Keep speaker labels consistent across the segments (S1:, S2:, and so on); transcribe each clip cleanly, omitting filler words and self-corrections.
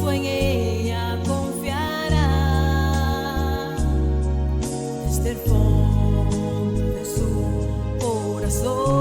S1: esposo en ella confiará desde el fondo de su corazón.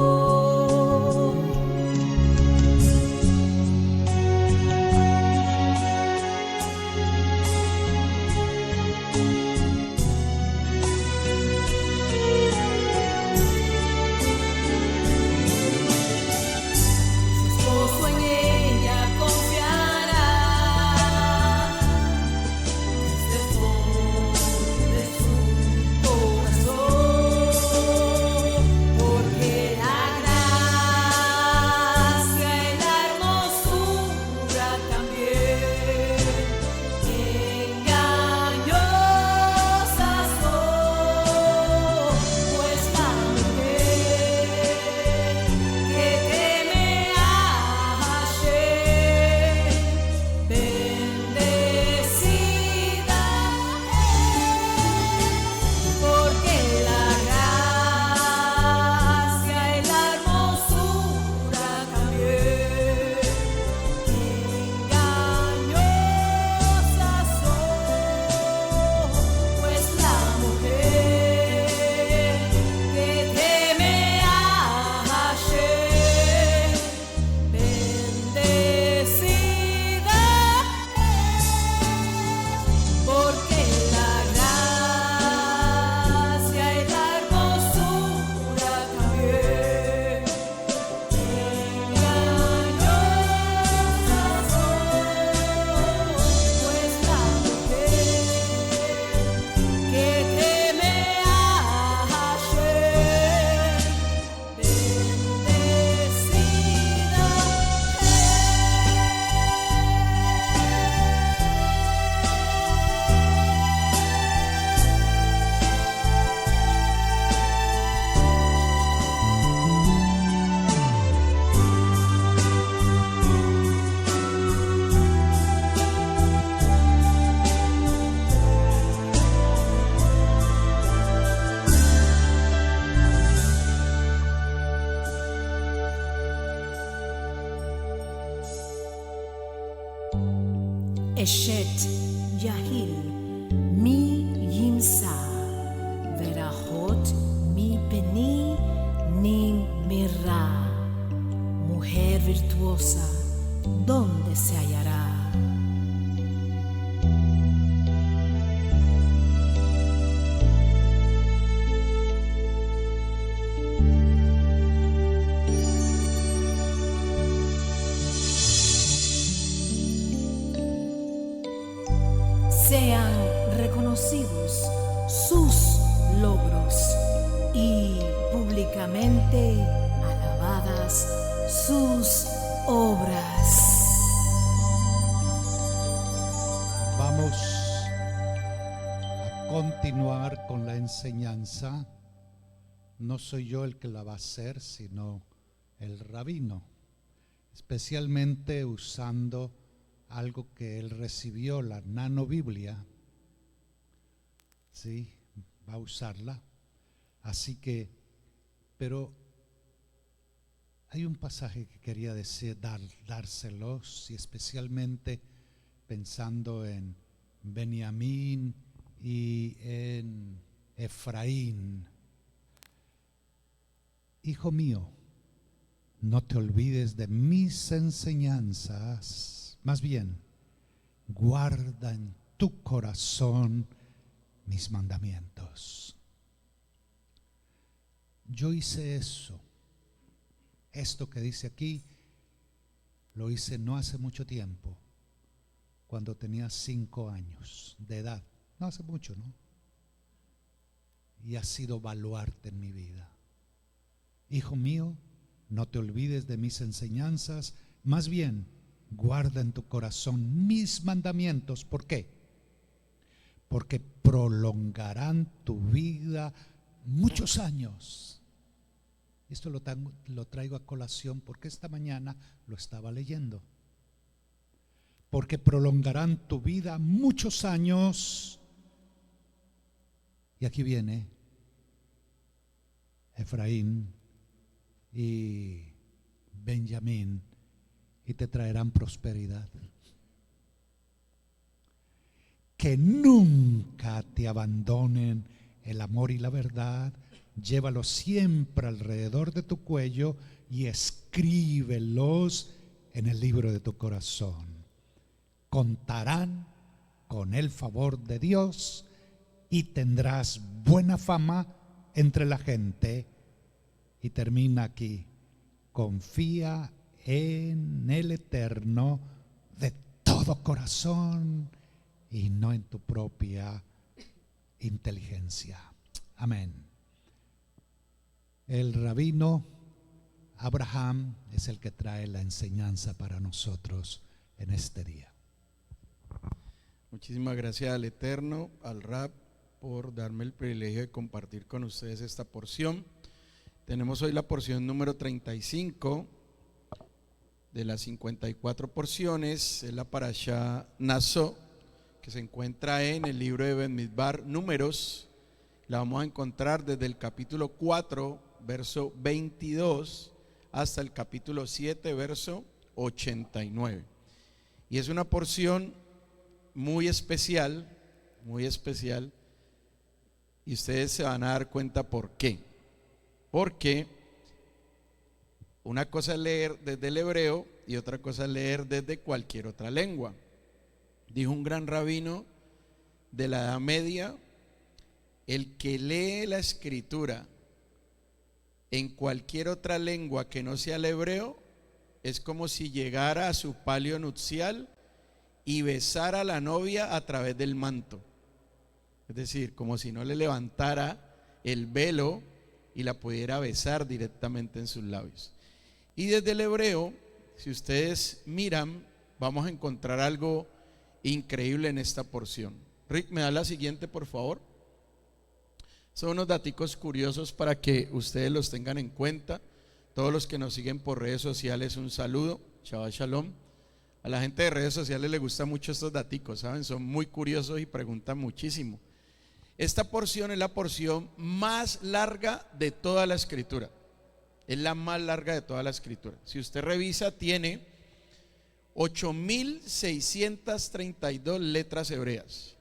S1: Eshet Yahil mi yimsa verahot mi peni nin mirra. Mujer virtuosa, ¿dónde se hallará? Sean reconocidos sus logros y públicamente alabadas sus obras.
S2: Vamos a continuar con la enseñanza. No soy yo el que la va a hacer, sino el rabino, especialmente usando algo que él recibió, la nanobiblia. Sí, va a usarla. Así que, pero hay un pasaje que quería decir, dárselos, y especialmente pensando en Benjamín y en Efraín. Hijo mío, no te olvides de mis enseñanzas. Más bien, guarda en tu corazón mis mandamientos. Yo hice eso. Esto que dice aquí, lo hice no hace mucho tiempo, cuando tenía 5 años de edad. No hace mucho, ¿no? Y ha sido baluarte en mi vida. Hijo mío, no te olvides de mis enseñanzas, más bien, guarda en tu corazón mis mandamientos. ¿Por qué? Porque prolongarán tu vida muchos años. Esto lo traigo a colación porque esta mañana lo estaba leyendo. Porque prolongarán tu vida muchos años. Y aquí viene Efraín y Benjamín, y te traerán prosperidad. que nunca te abandonen el amor y la verdad. Llévalos siempre alrededor de tu cuello y escríbelos en el libro de tu corazón. Contarán con el favor de Dios y tendrás buena fama entre la gente. Y termina aquí: confía en el Eterno de todo corazón y no en tu propia inteligencia. Amén. El rabino Abraham es el que trae la enseñanza para nosotros en este día.
S3: Muchísimas gracias al Eterno, al Rab, por darme el privilegio de compartir con ustedes esta porción. Tenemos hoy la porción número 35 de las 54 porciones. Es la parashá Naso, que se encuentra en el libro de Bamidbar, Números. La vamos a encontrar desde el capítulo 4, verso 22, hasta el capítulo 7, verso 89. Y es una porción muy especial, y ustedes se van a dar cuenta por qué. Porque una cosa es leer desde el hebreo y otra cosa es leer desde cualquier otra lengua. Dijo un gran rabino de la Edad Media: el que lee la escritura en cualquier otra lengua que no sea el hebreo es como si llegara a su palio nupcial y besara a la novia a través del manto. Es decir, como si no le levantara el velo y la pudiera besar directamente en sus labios. Y desde el hebreo, si ustedes miran, vamos a encontrar algo increíble en esta porción. Rick, ¿me da la siguiente, por favor? Son unos daticos curiosos para que ustedes los tengan en cuenta. Todos los que nos siguen por redes sociales, un saludo, Shabbat Shalom. A la gente de redes sociales le gustan mucho estos daticos, ¿saben? Son muy curiosos y preguntan muchísimo. Esta porción es la porción más larga de toda la escritura. Es la más larga de toda la escritura. Si usted revisa, tiene 8.632 letras hebreas,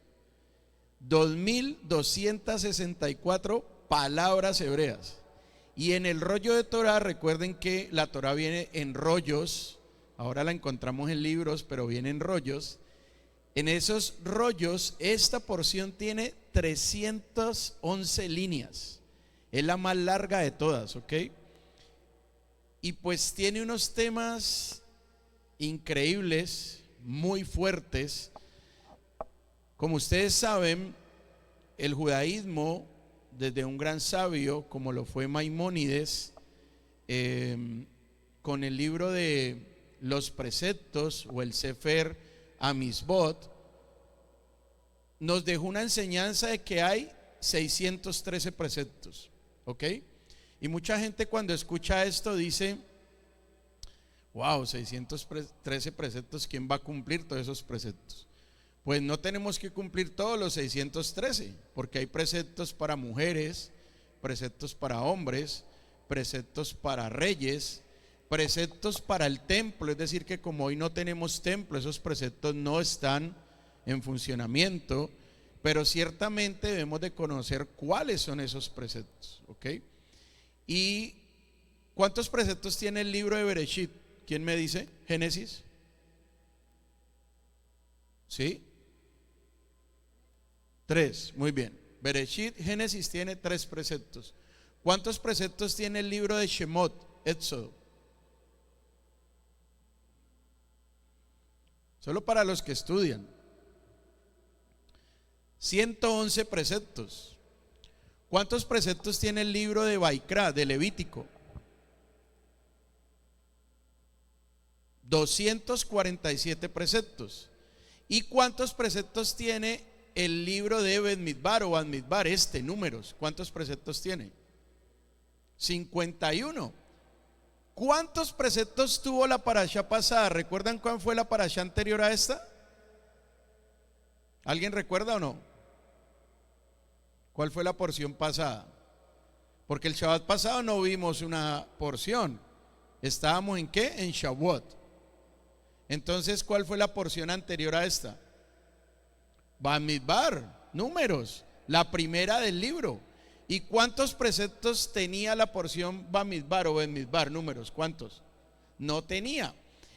S3: 2.264 palabras hebreas. Y en el rollo de Torah, recuerden que la Torah viene en rollos. Ahora la encontramos en libros, pero viene en rollos. En esos rollos, esta porción tiene 311 líneas. Es la más larga de todas, ¿ok? Y pues tiene unos temas increíbles, muy fuertes. Como ustedes saben, el judaísmo, desde un gran sabio como lo fue Maimónides, con el libro de los preceptos o el Sefer Amisbot, nos dejó una enseñanza de que hay 613 preceptos, ¿ok? Y mucha gente cuando escucha esto dice: wow, 613 preceptos, ¿quién va a cumplir todos esos preceptos? Pues no tenemos que cumplir todos los 613, porque hay preceptos para mujeres, preceptos para hombres, preceptos para reyes, preceptos para el templo. Es decir, que como hoy no tenemos templo, esos preceptos no están en funcionamiento, pero ciertamente debemos de conocer cuáles son esos preceptos, ¿ok? ¿Y cuántos preceptos tiene el libro de Bereshit? ¿Quién me dice? ¿Génesis? ¿Sí? 3, muy bien. Bereshit, Génesis tiene 3 preceptos. ¿Cuántos preceptos tiene el libro de Shemot, Éxodo? Solo para los que estudian. 111 preceptos. ¿Cuántos preceptos tiene el libro de Baikra, de Levítico? 247 preceptos. ¿Y cuántos preceptos tiene el libro de Bamidbar o Bamidbar, Números? ¿Cuántos preceptos tiene? 51. ¿Cuántos preceptos tuvo la parashá pasada? ¿Recuerdan cuál fue la parashá anterior a esta? ¿Alguien recuerda o no? ¿Cuál fue la porción pasada? Porque el Shabbat pasado no vimos una porción. ¿Estábamos en qué? En Shavuot. Entonces, ¿cuál fue la porción anterior a esta? Bamidbar, números, la primera del libro. ¿Y cuántos preceptos tenía la porción Bamidbar o Bamidbar, números? ¿Cuántos? No tenía.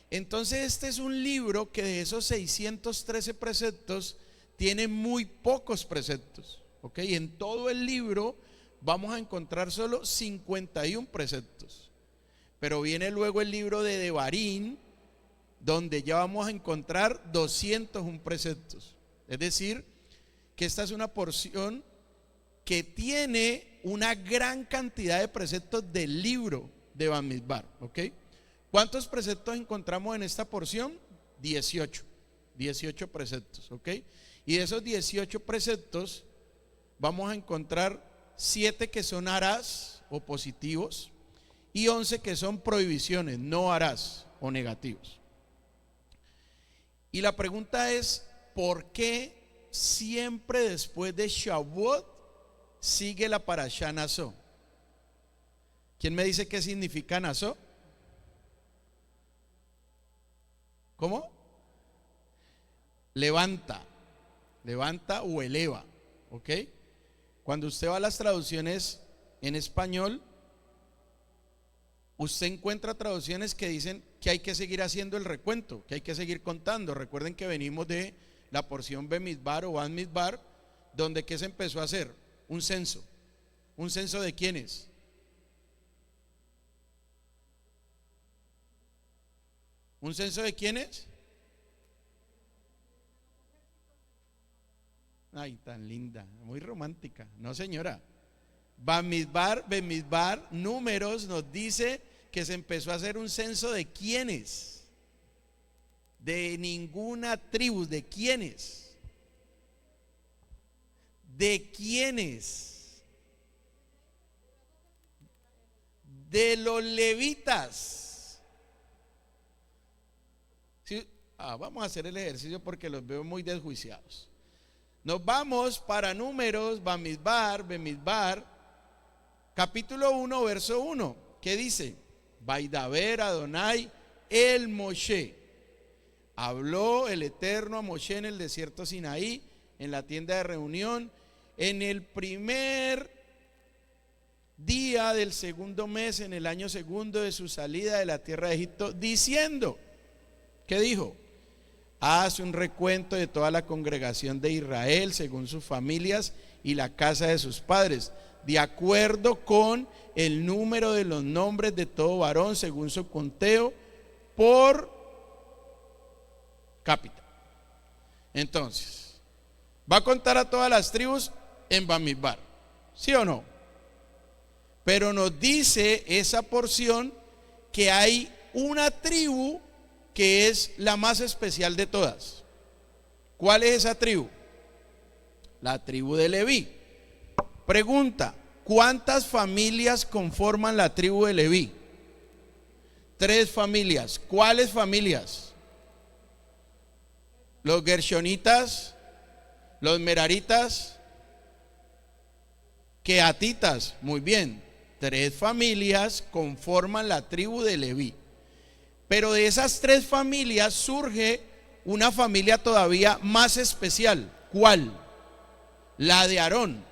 S3: Entonces este es un libro que de esos 613 preceptos tiene muy pocos preceptos, ¿ok? En todo el libro vamos a encontrar solo 51 preceptos. Pero viene luego el libro de Devarim, donde ya vamos a encontrar 201 preceptos. Es decir, que esta es una porción que tiene una gran cantidad de preceptos del libro de Bamidbar, ¿ok? ¿Cuántos preceptos encontramos en esta porción? 18 preceptos, ¿ok? Y de esos 18 preceptos vamos a encontrar 7 que son harás o positivos y 11 que son prohibiciones, no harás o negativos. Y la pregunta es, ¿por qué siempre después de Shavuot sigue la parashá Naso? ¿Quién me dice qué significa Naso? ¿Cómo? Levanta o eleva, ¿ok? Cuando usted va a las traducciones en español, usted encuentra traducciones que dicen que hay que seguir haciendo el recuento, que hay que seguir contando. Recuerden que venimos de la porción Bamidbar o Bamidbar, donde ¿qué se empezó a hacer? Un censo. ¿Un censo de quiénes? ¿Un censo de quiénes? Ay, tan linda, muy romántica. No, señora. Bamidbar, números, nos dice que se empezó a hacer un censo de quiénes. De ninguna tribu, ¿de quiénes? ¿De quiénes? De los levitas. ¿Sí? Vamos a hacer el ejercicio porque los veo muy desjuiciados. Nos vamos para números, Bamidbar, capítulo 1, verso 1, ¿qué dice? Vaidaber Adonai el Moshe. Habló el Eterno a Moshe en el desierto Sinaí, en la tienda de reunión, en el primer día del segundo mes, en el año segundo de su salida de la tierra de Egipto, diciendo, ¿qué dijo? Haz un recuento de toda la congregación de Israel según sus familias y la casa de sus padres, de acuerdo con el número de los nombres de todo varón según su conteo por cápita. Entonces, va a contar a todas las tribus en Bamidbar, ¿sí o no? Pero nos dice esa porción que hay una tribu que es la más especial de todas. ¿Cuál es esa tribu? La tribu de Leví. Pregunta, ¿cuántas familias conforman la tribu de Leví? 3 familias. ¿Cuáles familias? Los gershonitas, los meraritas, queatitas. Muy bien, 3 familias conforman la tribu de Leví. Pero de esas 3 familias surge una familia todavía más especial. ¿Cuál? La de Aarón.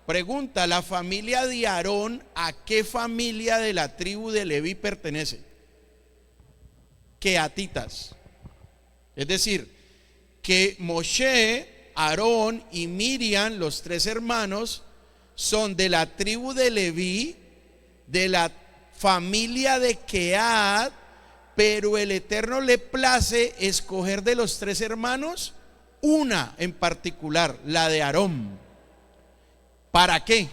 S3: Pregunta, ¿la familia de Aarón a qué familia de la tribu de Leví pertenece? Queatitas. Es decir, que Moshe, Aarón y Miriam, los 3 hermanos, son de la tribu de Leví, de la familia de Queat, pero el Eterno le place escoger de los 3 hermanos una en particular, la de Aarón. ¿Para qué?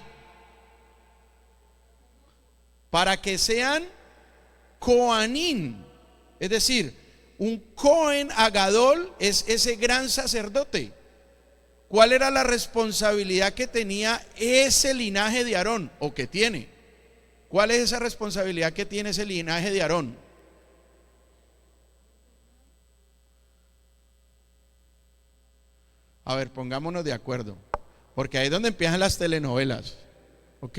S3: Para que sean Coanín, es decir, un Cohen Agadol es ese gran sacerdote. ¿Cuál era la responsabilidad que tenía ese linaje de Aarón o que tiene? ¿Cuál es esa responsabilidad que tiene ese linaje de Aarón? A ver, pongámonos de acuerdo, porque ahí es donde empiezan las telenovelas, ¿ok?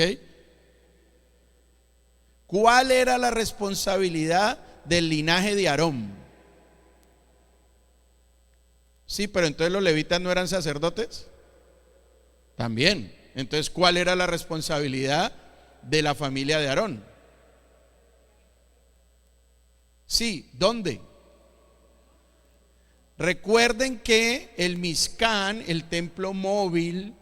S3: ¿Cuál era la responsabilidad del linaje de Aarón? Sí, pero entonces los levitas no eran sacerdotes. También. Entonces, ¿cuál era la responsabilidad de la familia de Aarón? Sí, ¿dónde? Recuerden que el Mizcán, el templo móvil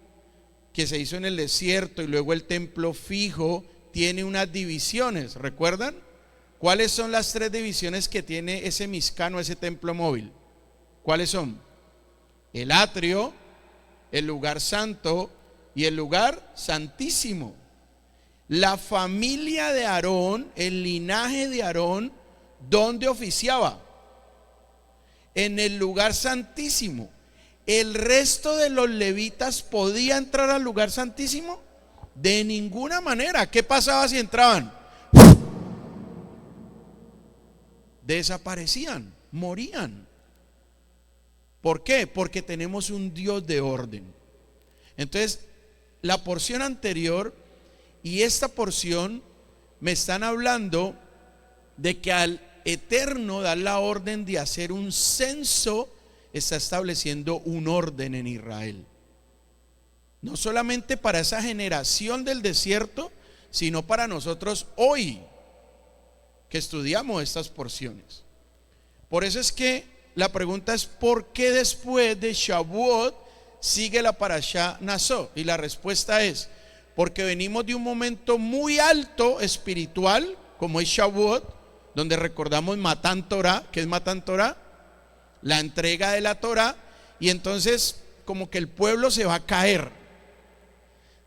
S3: que se hizo en el desierto, y luego el templo fijo, tiene unas divisiones, ¿recuerdan? ¿Cuáles son las 3 divisiones que tiene ese Mizcán o ese templo móvil? ¿Cuáles son? El atrio, el lugar santo y el lugar santísimo. La familia de Aarón, el linaje de Aarón, ¿dónde oficiaba? En el lugar santísimo. ¿El resto de los levitas podía entrar al lugar santísimo? De ninguna manera. ¿Qué pasaba si entraban? Desaparecían, morían. ¿Por qué? Porque tenemos un Dios de orden. Entonces, la porción anterior y esta porción me están hablando de que al Eterno dar la orden de hacer un censo, está estableciendo un orden en Israel. No solamente para esa generación del desierto, sino para nosotros hoy que estudiamos estas porciones. Por eso es que la pregunta es: ¿por qué después de Shavuot sigue la parashá Naso? Y la respuesta es: porque venimos de un momento muy alto espiritual, como es Shavuot, donde recordamos Matán Torah. ¿Qué es Matán Torah? La entrega de la Torah. Y entonces como que el pueblo se va a caer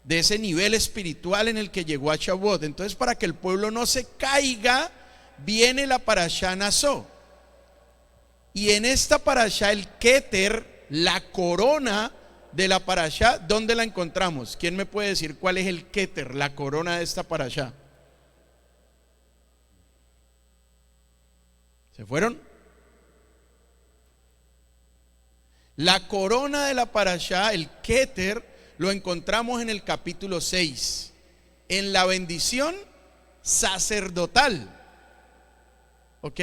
S3: de ese nivel espiritual en el que llegó a Shavuot. Entonces, para que el pueblo no se caiga, viene la parashá Naso. Y en esta parashá, el Keter, la corona de la parashá, ¿dónde la encontramos? ¿Quién me puede decir cuál es el Keter, la corona de esta parashá? ¿Se fueron? La corona de la parashá, el Keter, lo encontramos en el capítulo 6, en la bendición sacerdotal. ¿Ok?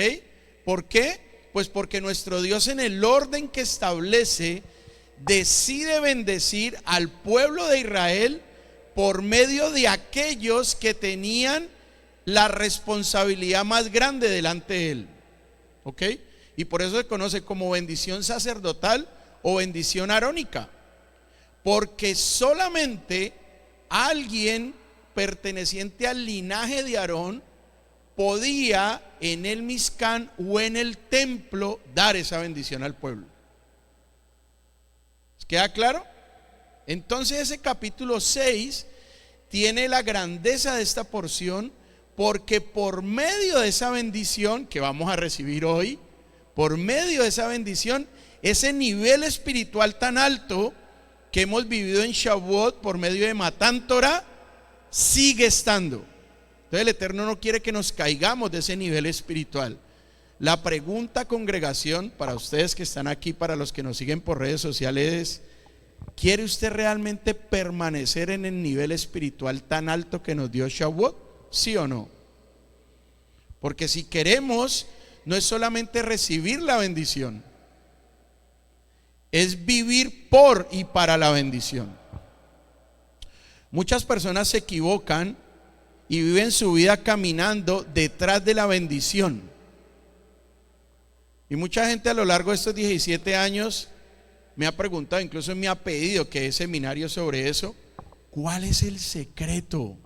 S3: ¿Por qué? Pues porque nuestro Dios, en el orden que establece, decide bendecir al pueblo de Israel por medio de aquellos que tenían la responsabilidad más grande delante de él. ¿Ok? Y por eso se conoce como bendición sacerdotal o bendición arónica, porque solamente alguien perteneciente al linaje de Aarón podía en el Mizcán o en el templo dar esa bendición al pueblo. ¿Queda claro? Entonces ese capítulo 6 tiene la grandeza de esta porción, porque por medio de esa bendición que vamos a recibir hoy, por medio de esa bendición, ese nivel espiritual tan alto que hemos vivido en Shavuot por medio de Matán Torah sigue estando. Entonces el Eterno no quiere que nos caigamos de ese nivel espiritual. La pregunta, congregación, para ustedes que están aquí, para los que nos siguen por redes sociales, es: ¿quiere usted realmente permanecer en el nivel espiritual tan alto que nos dio Shavuot? ¿Sí o no? Porque si queremos, no es solamente recibir la bendición, es vivir por y para la bendición. Muchas personas se equivocan y viven su vida caminando detrás de la bendición. Y mucha gente a lo largo de estos 17 años me ha preguntado, incluso me ha pedido que dé seminarios sobre eso: ¿cuál es el secreto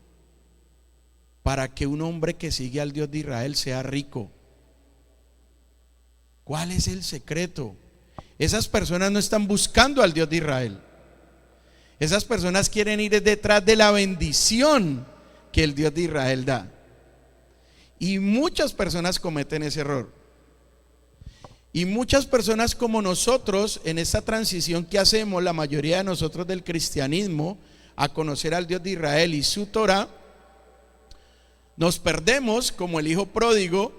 S3: para que un hombre que sigue al Dios de Israel sea rico? ¿Cuál es el secreto? Esas personas no están buscando al Dios de Israel. Esas personas quieren ir detrás de la bendición que el Dios de Israel da. Y muchas personas cometen ese error. Y muchas personas como nosotros, en esta transición que hacemos, la mayoría de nosotros del cristianismo, a conocer al Dios de Israel y su Torah, nos perdemos como el hijo pródigo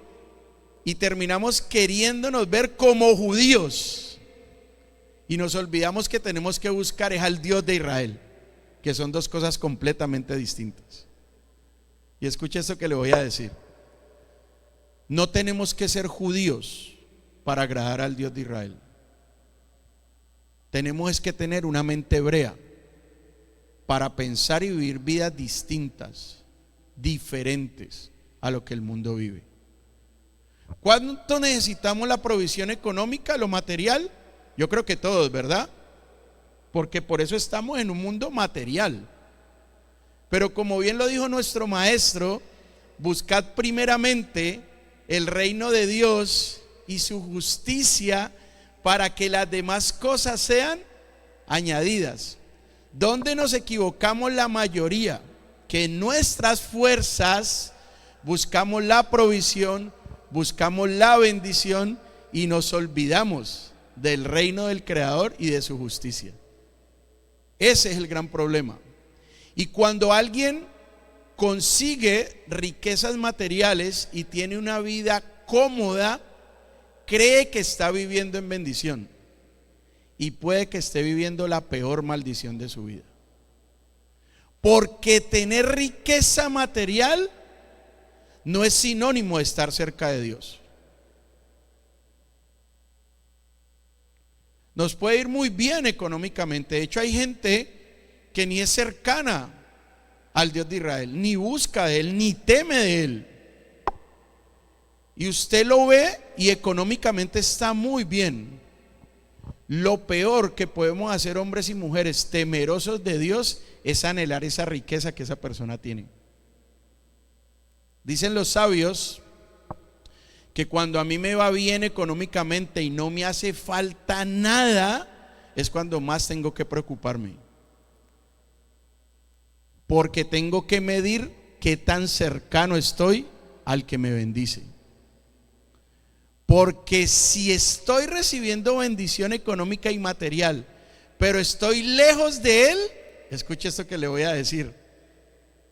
S3: y terminamos queriéndonos ver como judíos. Y nos olvidamos que tenemos que buscar es al Dios de Israel, que son dos cosas completamente distintas. Y escuche esto que le voy a decir: no tenemos que ser judíos para agradar al Dios de Israel. tenemos es que tener una mente hebrea para pensar y vivir vidas distintas, diferentes a lo que el mundo vive. ¿Cuánto necesitamos la provisión económica, lo material? Yo creo que todos, ¿verdad? Porque por eso estamos en un mundo material. Pero como bien lo dijo nuestro maestro, buscad primeramente el reino de Dios y su justicia para que las demás cosas sean añadidas. ¿Dónde nos equivocamos la mayoría? Que en nuestras fuerzas buscamos la provisión, buscamos la bendición y nos olvidamos del reino del Creador y de su justicia. Ese es el gran problema. Y cuando alguien consigue riquezas materiales y tiene una vida cómoda, cree que está viviendo en bendición y puede que esté viviendo la peor maldición de su vida. Porque tener riqueza material no es sinónimo de estar cerca de Dios. Nos puede ir muy bien económicamente. De hecho, hay gente que ni es cercana al Dios de Israel, ni busca de Él, ni teme de Él. Y usted lo ve y económicamente está muy bien. Lo peor que podemos hacer hombres y mujeres temerosos de Dios es anhelar esa riqueza que esa persona tiene. Dicen los sabios que cuando a mí me va bien económicamente y no me hace falta nada, es cuando más tengo que preocuparme. Porque tengo que medir qué tan cercano estoy al que me bendice. Porque si estoy recibiendo bendición económica y material, pero estoy lejos de Él, escuche esto que le voy a decir,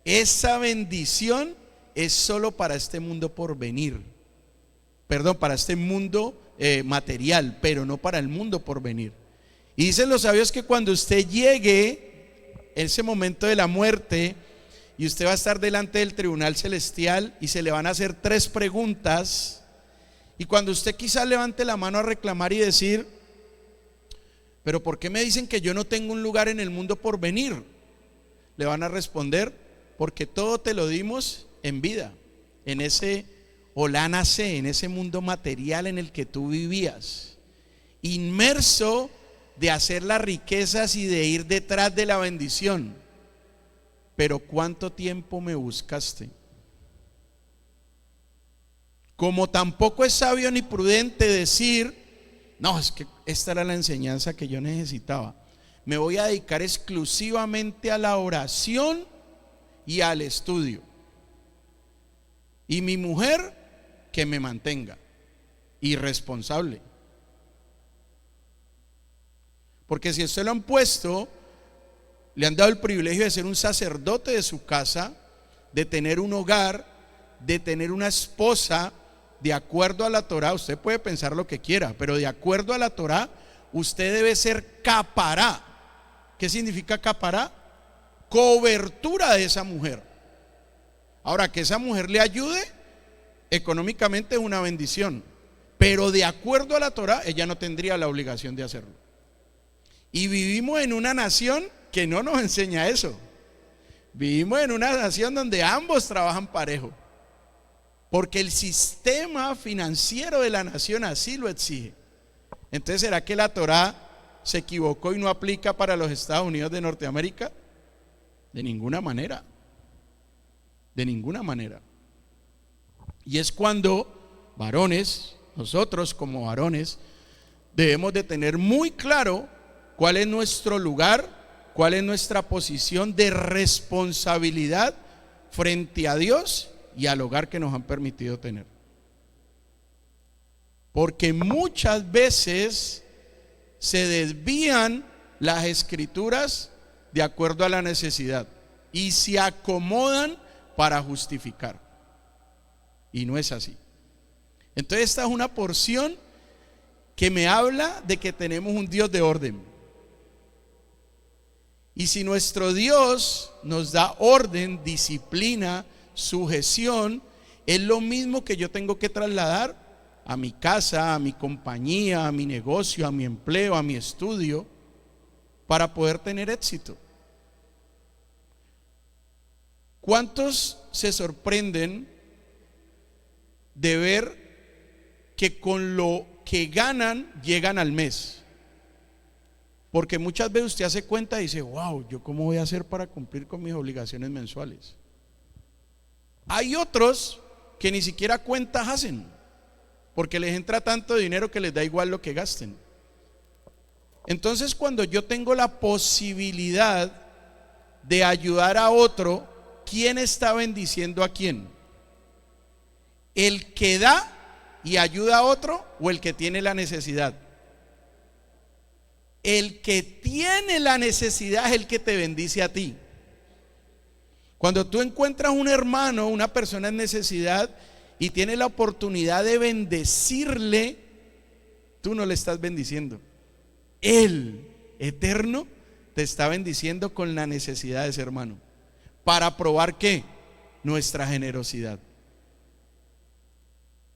S3: esa bendición es solo para este mundo por venir. Perdón, para este mundo material, pero no para el mundo por venir. Y dicen los sabios que cuando usted llegue ese momento de la muerte y usted va a estar delante del tribunal celestial y se le van a hacer 3 preguntas, y cuando usted quizás levante la mano a reclamar y decir, pero ¿por qué me dicen que yo no tengo un lugar en el mundo por venir? Le van a responder, porque todo te lo dimos en vida, en ese Olana C, en ese mundo material en el que tú vivías, inmerso de hacer las riquezas y de ir detrás de la bendición. Pero ¿cuánto tiempo me buscaste? Como tampoco es sabio ni prudente decir, no, es que esta era la enseñanza que yo necesitaba, me voy a dedicar exclusivamente a la oración y al estudio, y mi mujer que me mantenga. Irresponsable. Porque si a usted lo han puesto, le han dado el privilegio de ser un sacerdote de su casa, de tener un hogar, de tener una esposa, de acuerdo a la Torá. Usted puede pensar lo que quiera, pero de acuerdo a la Torá, usted debe ser capará. ¿Qué significa capará? Cobertura de esa mujer. Ahora, que esa mujer le ayude económicamente es una bendición, pero de acuerdo a la Torá, ella no tendría la obligación de hacerlo. Y vivimos en una nación que no nos enseña eso. Vivimos en una nación donde ambos trabajan parejo, porque el sistema financiero de la nación así lo exige. Entonces, ¿será que la Torá se equivocó y no aplica para los Estados Unidos de Norteamérica? De ninguna manera. De ninguna manera. Y es cuando varones, nosotros como varones, debemos de tener muy claro cuál es nuestro lugar, cuál es nuestra posición de responsabilidad frente a Dios y al hogar que nos han permitido tener. Porque muchas veces se desvían las escrituras de acuerdo a la necesidad y se acomodan para justificar. Y no es así. Entonces esta es una porción que me habla de que tenemos un Dios de orden. Y si nuestro Dios nos da orden, disciplina, sujeción, es lo mismo que yo tengo que trasladar a mi casa, a mi compañía, a mi negocio, a mi empleo, a mi estudio. para poder tener éxito. ¿Cuántos se sorprenden de ver que con lo que ganan llegan al mes? Porque muchas veces usted hace cuenta y dice, wow, ¿yo cómo voy a hacer para cumplir con mis obligaciones mensuales? Hay otros que ni siquiera cuentas hacen, porque les entra tanto dinero que les da igual lo que gasten. Entonces, cuando yo tengo la posibilidad de ayudar a otro, ¿quién está bendiciendo a quién? ¿El que da y ayuda a otro o el que tiene la necesidad? El que tiene la necesidad es el que te bendice a ti. Cuando tú encuentras un hermano, una persona en necesidad y tienes la oportunidad de bendecirle, tú no le estás bendiciendo. El Eterno te está bendiciendo con la necesidad de ese hermano. ¿Para probar qué? Nuestra generosidad.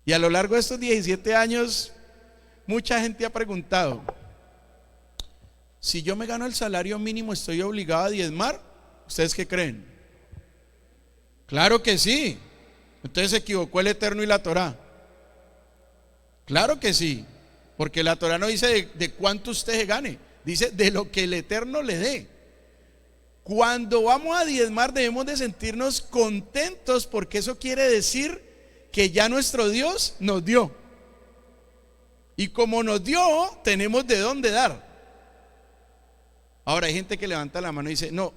S3: Y a lo largo de estos 17 años, mucha gente ha preguntado: si yo me gano el salario mínimo, ¿estoy obligado a diezmar? ¿Ustedes qué creen? Claro que sí. Entonces se equivocó el Eterno y la Torá. Claro que sí, porque la Torá no dice de cuánto usted se gane, dice de lo que el Eterno le dé. Cuando vamos a diezmar debemos de sentirnos contentos, porque eso quiere decir que ya nuestro Dios nos dio. Y como nos dio, tenemos de dónde dar. Ahora hay gente que levanta la mano y dice: no,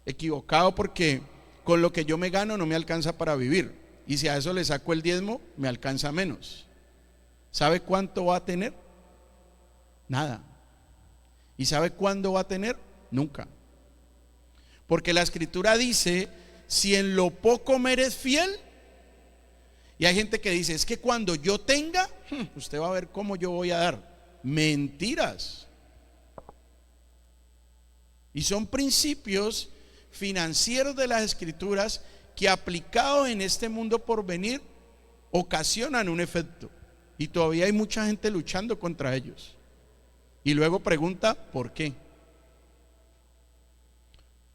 S3: equivocado, porque con lo que yo me gano no me alcanza para vivir, y si a eso le saco el diezmo me alcanza menos. ¿Sabe cuánto va a tener? Nada. ¿Y sabe cuándo va a tener? Nunca. Porque la Escritura dice: si en lo poco me eres fiel. Y hay gente que dice: es que cuando yo tenga, usted va a ver cómo yo voy a dar. Mentiras. Y son principios financieros de las Escrituras que, aplicados en este mundo por venir, ocasionan un efecto. Y todavía hay mucha gente luchando contra ellos. Y luego pregunta: ¿por qué?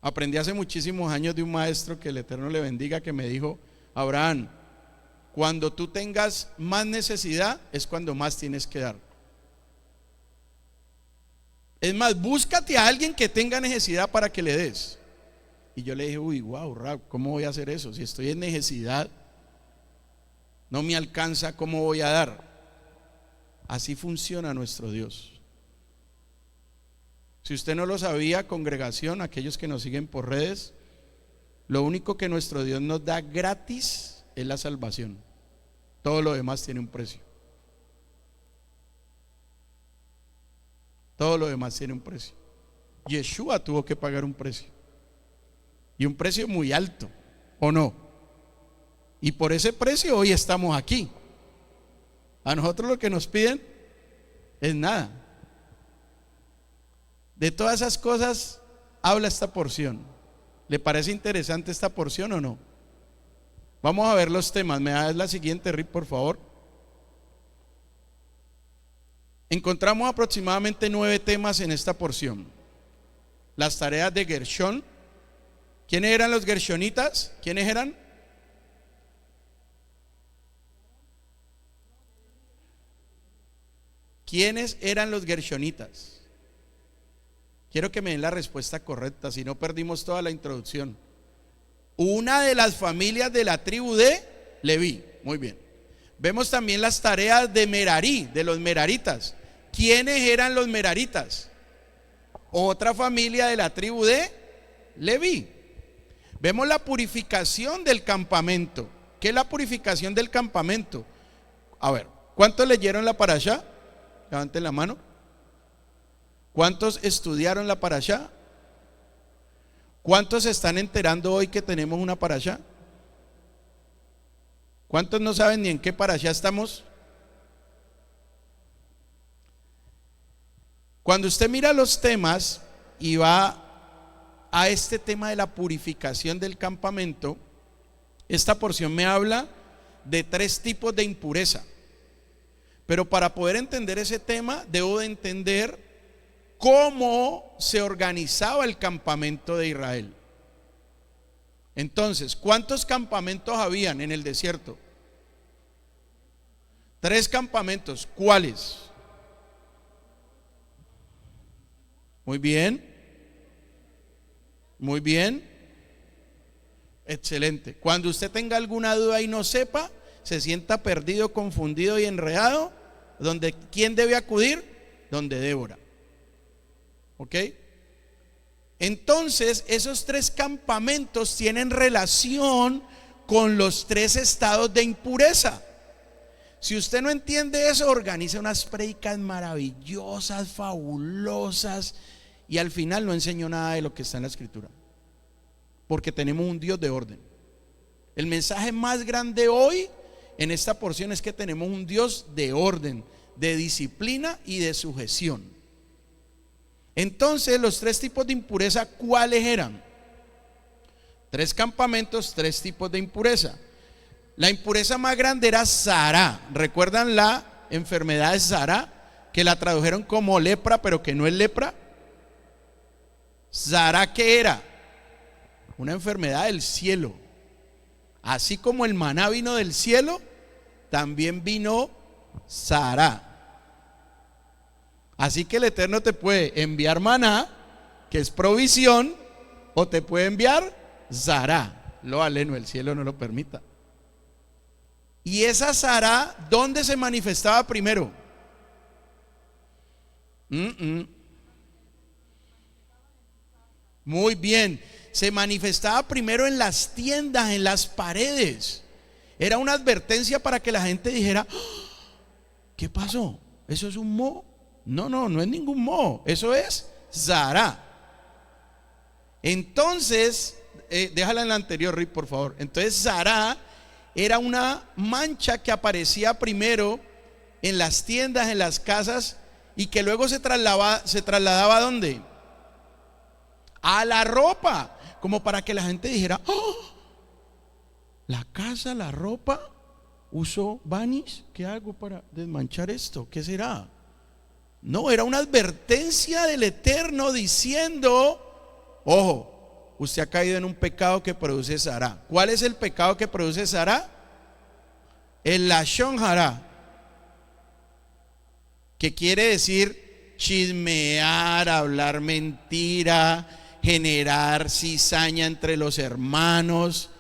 S3: Aprendí hace muchísimos años de un maestro, que el Eterno le bendiga, que me dijo: Abraham, cuando tú tengas más necesidad es cuando más tienes que dar. Es más, búscate a alguien que tenga necesidad para que le des. Y yo le dije: uy, wow, Rab, ¿cómo voy a hacer eso? Si estoy en necesidad, no me alcanza, ¿cómo voy a dar? Así funciona nuestro Dios. Si usted no lo sabía, congregación, aquellos que nos siguen por redes, lo único que nuestro Dios nos da gratis es la salvación. Todo lo demás tiene un precio. Todo lo demás tiene un precio. Yeshua tuvo que pagar un precio, y un precio muy alto, ¿o no? Y por ese precio hoy estamos aquí. A nosotros lo que nos piden es nada. De todas esas cosas habla esta porción. ¿Le parece interesante esta porción o no? Vamos a ver los temas. ¿Me das la siguiente, Rip, por favor? Encontramos aproximadamente 9 temas en esta porción. Las tareas de Gershón. ¿Quiénes eran los gershonitas? ¿Quiénes eran? ¿Quiénes eran los gershonitas? Quiero que me den la respuesta correcta, si no perdimos toda la introducción. Una de las familias de la tribu de Leví. Muy bien. Vemos también las tareas de Merarí, de los meraritas. ¿Quiénes eran los meraritas? Otra familia de la tribu de Leví. Vemos la purificación del campamento. ¿Qué es la purificación del campamento? A ver, ¿cuántos leyeron la parashá? Levanten la mano. ¿Cuántos estudiaron la parashá? ¿Cuántos se están enterando hoy que tenemos una parashá? ¿Cuántos no saben ni en qué parashá estamos? Cuando usted mira los temas y va a este tema de la purificación del campamento, esta porción me habla de 3 tipos de impureza. Pero para poder entender ese tema, debo de entender cómo se organizaba el campamento de Israel. Entonces, ¿cuántos campamentos habían en el desierto? 3 campamentos. ¿Cuáles? Muy bien. Muy bien. Excelente. Cuando usted tenga alguna duda y no sepa, se sienta perdido, confundido y enredado, ¿quién debe acudir? Donde Débora. ¿Ok? Entonces, esos 3 campamentos tienen relación con los 3 estados de impureza. Si usted no entiende eso, organiza unas prédicas maravillosas, fabulosas, y al final no enseñó nada de lo que está en la escritura, porque tenemos un Dios de orden. El mensaje más grande hoy en esta porción es que tenemos un Dios de orden, de disciplina y de sujeción. Entonces, los 3 tipos de impureza, ¿cuáles eran? 3 campamentos, 3 tipos de impureza. La impureza más grande era Sará. ¿Recuerdan la enfermedad de Sará? Que la tradujeron como lepra, pero que no es lepra. Sará, ¿qué era? Una enfermedad del cielo. Así como el maná vino del cielo, también vino Sará. Así que el Eterno te puede enviar maná, que es provisión, o te puede enviar Sará. Lo aleno, el cielo no lo permita. Y esa Sará, ¿dónde se manifestaba primero? Muy bien, se manifestaba primero en las tiendas, en las paredes. Era una advertencia para que la gente dijera: ¿qué pasó? ¿Eso es un moho? No es ningún moho, eso es Sará. Entonces, déjala en la anterior, Rick, por favor. Entonces, Sará era una mancha que aparecía primero en las tiendas, en las casas, y que luego se trasladaba ¿a dónde? A la ropa, como para que la gente dijera: ¡oh! La casa, la ropa, usó Vanish. ¿Qué hago para desmanchar esto? ¿Qué será? No, era una advertencia del Eterno diciendo: ojo, usted ha caído en un pecado que produce Sará. ¿Cuál es el pecado que produce Sará? El Lashon Hara, que quiere decir chismear, hablar mentira, generar cizaña entre los hermanos.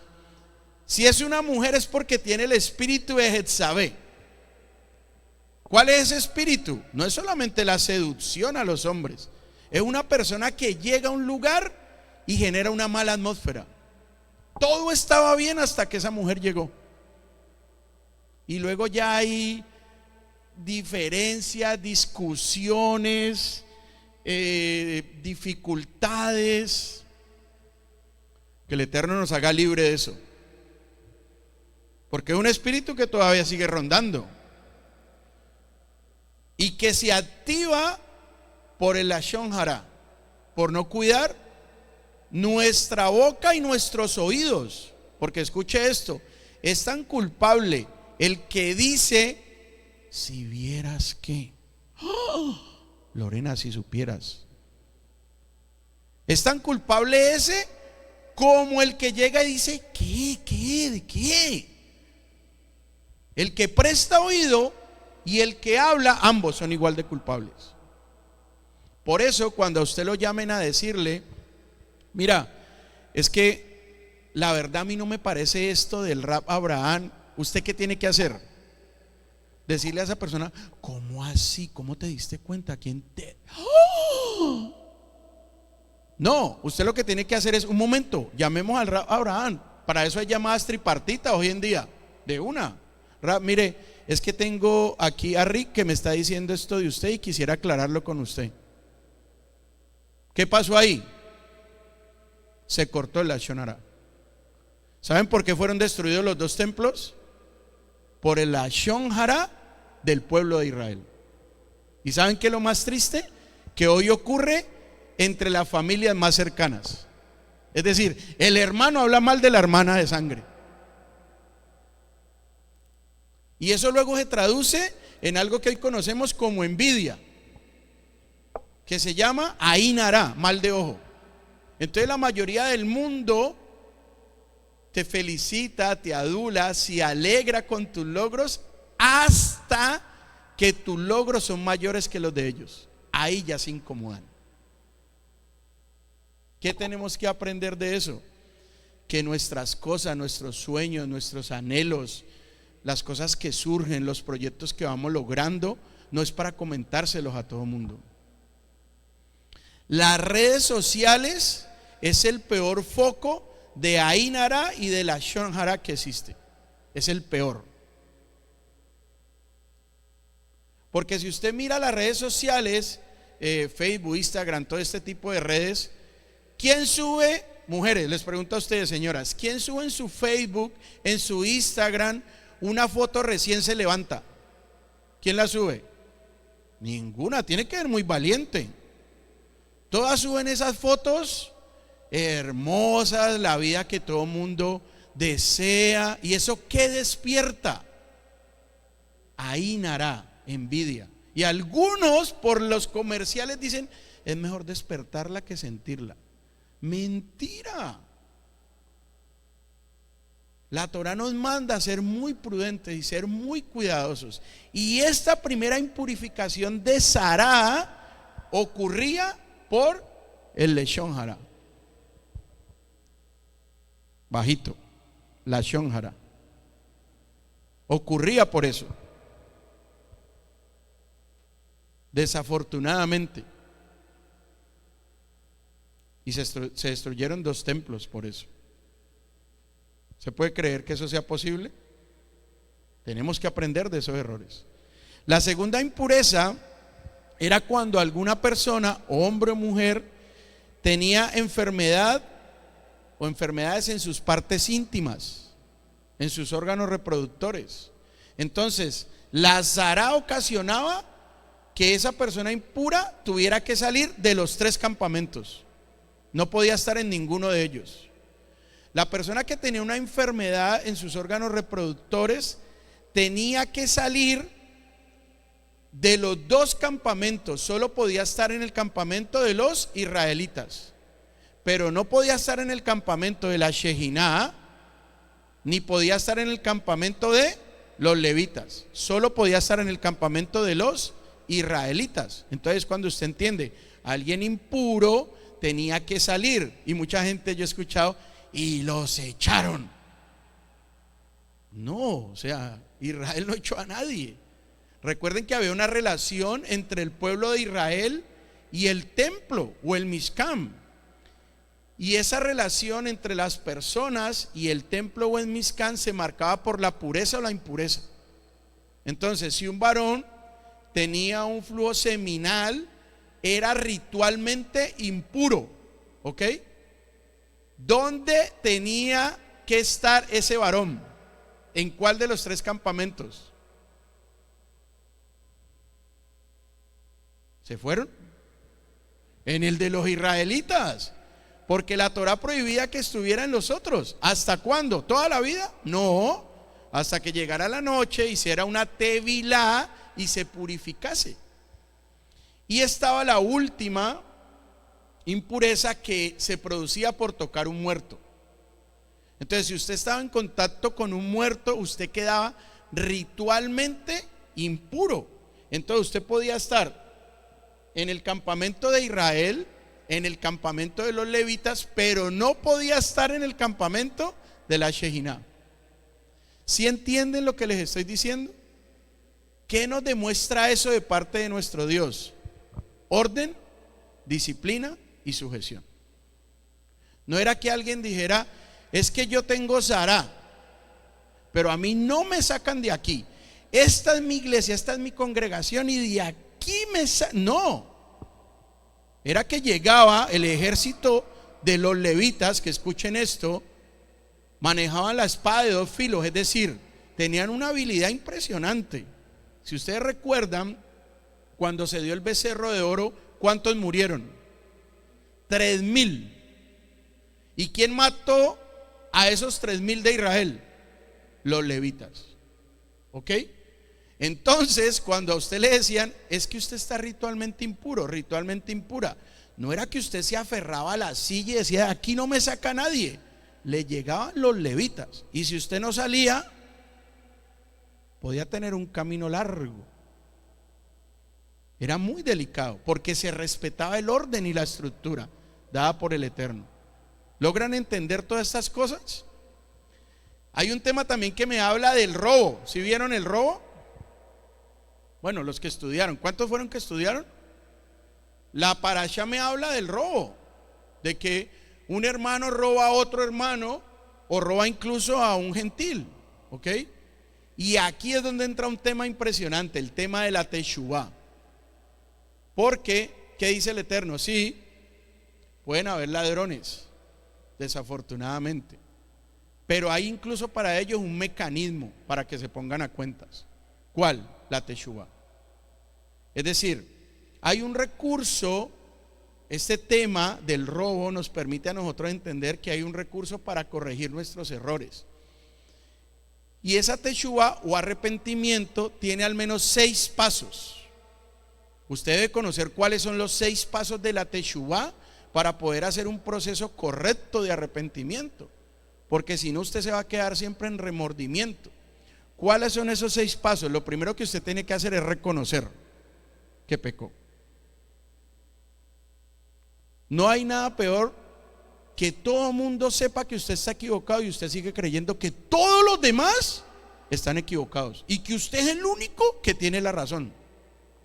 S3: Si es una mujer es porque tiene el espíritu de Jezabel. ¿Cuál es ese espíritu? No es solamente la seducción a los hombres, es una persona que llega a un lugar y genera una mala atmósfera. Todo estaba bien hasta que esa mujer llegó, y luego ya hay diferencias, discusiones, dificultades. Que el Eterno nos haga libre de eso, porque es un espíritu que todavía sigue rondando y que se activa por el Lashon Hara, por no cuidar nuestra boca y nuestros oídos. Porque escuche esto, es tan culpable el que dice: si vieras que, ¡oh! Lorena, si supieras. Es tan culpable ese como el que llega y dice: ¿De qué? El que presta oído y el que habla, ambos son igual de culpables. Por eso, cuando a usted lo llamen a decirle: mira, es que la verdad a mí no me parece esto del rap Abraham, ¿usted qué tiene que hacer? Decirle a esa persona: ¿cómo así? ¿Cómo te diste cuenta? ¿Quién te...? ¡Oh! No, usted lo que tiene que hacer es: un momento, llamemos al rap Abraham. Para eso hay llamadas tripartitas hoy en día. De una: rap, mire, es que tengo aquí a Rick que me está diciendo esto de usted y quisiera aclararlo con usted. ¿Qué pasó ahí? Se cortó el Lashon Hara. ¿Saben por qué fueron destruidos los 2 templos? Por el Lashon Hara del pueblo de Israel. ¿Y saben qué es lo más triste? Que hoy ocurre entre las familias más cercanas. Es decir, el hermano habla mal de la hermana de sangre, y eso luego se traduce en algo que hoy conocemos como envidia. que se llama Ain Hará, mal de ojo. Entonces la mayoría del mundo te felicita, te adula, se alegra con tus logros hasta que tus logros son mayores que los de ellos. Ahí ya se incomodan. ¿Qué tenemos que aprender de eso? Que nuestras cosas, nuestros sueños, nuestros anhelos, las cosas que surgen, los proyectos que vamos logrando, no es para comentárselos a todo el mundo. Las redes sociales es el peor foco de Ain Hará y de Lashon Hará que existe. Es el peor. Porque si usted mira las redes sociales, Facebook, Instagram, todo este tipo de redes, ¿quién sube? Mujeres, les pregunto a ustedes, señoras, ¿quién sube en su Facebook, en su Instagram, una foto recién se levanta? ¿Quién la sube? Ninguna, tiene que ser muy valiente. Todas suben esas fotos hermosas, la vida que todo mundo desea. ¿Y eso qué despierta? Ain Hará, envidia. Y algunos por los comerciales dicen, es mejor despertarla que sentirla. Mentira. La Torá nos manda a ser muy prudentes y ser muy cuidadosos. Y esta primera impurificación de Sará ocurría por el Lashon Hará. Bajito, Lashon Hará. Ocurría por eso. Desafortunadamente. Y se destruyeron 2 templos por eso. ¿Se puede creer que eso sea posible? Tenemos que aprender de esos errores. La segunda impureza era cuando alguna persona, hombre o mujer, tenía enfermedad o enfermedades en sus partes íntimas, en sus órganos reproductores. Entonces, la Sará ocasionaba que esa persona impura tuviera que salir de los 3 campamentos. No podía estar en ninguno de ellos. La persona que tenía una enfermedad en sus órganos reproductores tenía que salir de los 2 campamentos. Solo podía estar en el campamento de los israelitas, pero no podía estar en el campamento de la Shejiná, ni podía estar en el campamento de los levitas. Solo podía estar en el campamento de los israelitas. Entonces, cuando usted entiende, alguien impuro tenía que salir. Y mucha gente, yo he escuchado, y los echaron. No, o sea, Israel no echó a nadie. Recuerden que había una relación entre el pueblo de Israel y el templo o el Mishkan. Y esa relación entre las personas y el templo o el Mishkan se marcaba por la pureza o la impureza. Entonces, si un varón tenía un flujo seminal, era ritualmente impuro. ¿Ok? ¿Dónde tenía que estar ese varón? ¿En cuál de los 3 campamentos? ¿Se fueron? En el de los israelitas, porque la Torá prohibía que estuviera en los otros. ¿Hasta cuándo? ¿Toda la vida? No, hasta que llegara la noche, hiciera una tevilá y se purificase. Y estaba la última impureza, que se producía por tocar un muerto. Entonces, si usted estaba en contacto con un muerto, usted quedaba ritualmente impuro. Entonces usted podía estar en el campamento de Israel, en el campamento de los levitas, pero no podía estar en el campamento de la Shejiná. ¿Sí entienden lo que les estoy diciendo? ¿Qué nos demuestra eso de parte de nuestro Dios? Orden, disciplina y sujeción. No era que alguien dijera, es que yo tengo Sará, pero a mí no me sacan de aquí. Esta es mi iglesia, esta es mi congregación y de aquí me sacan. No, era que llegaba el ejército de los levitas, que escuchen esto, manejaban la espada de 2 filos, es decir, tenían una habilidad impresionante. Si ustedes recuerdan, cuando se dio el becerro de oro, ¿cuántos murieron? 3,000. ¿Y quién mató a esos 3,000 de Israel? Los levitas. ¿Ok? Entonces, cuando a usted le decían, es que usted está ritualmente impuro, ritualmente impura, no era que usted se aferraba a la silla y decía, aquí no me saca nadie. Le llegaban los levitas, y si usted no salía, podía tener un camino largo. Era muy delicado, porque se respetaba el orden y la estructura dada por el Eterno. ¿Logran entender todas estas cosas? Hay un tema también que me habla del robo. ¿Sí vieron el robo? Bueno, los que estudiaron, ¿cuántos fueron que estudiaron? La parasha me habla del robo, de que un hermano roba a otro hermano, o roba incluso a un gentil, ¿ok? Y aquí es donde entra un tema impresionante, el tema de la teshuvá. Porque, ¿qué dice el Eterno? Sí, pueden haber ladrones, desafortunadamente, pero hay incluso para ellos un mecanismo para que se pongan a cuentas. ¿Cuál? La teshuvá. Es decir, hay un recurso. Este tema del robo nos permite a nosotros entender que hay un recurso para corregir nuestros errores. Y esa teshuvá o arrepentimiento tiene al menos 6 pasos. Usted debe conocer cuáles son los 6 pasos de la teshuvá para poder hacer un proceso correcto de arrepentimiento, porque si no usted se va a quedar siempre en remordimiento. ¿Cuáles son esos 6 pasos? Lo primero que usted tiene que hacer es reconocer que pecó. No hay nada peor que todo el mundo sepa que usted está equivocado y usted sigue creyendo que todos los demás están equivocados y que usted es el único que tiene la razón.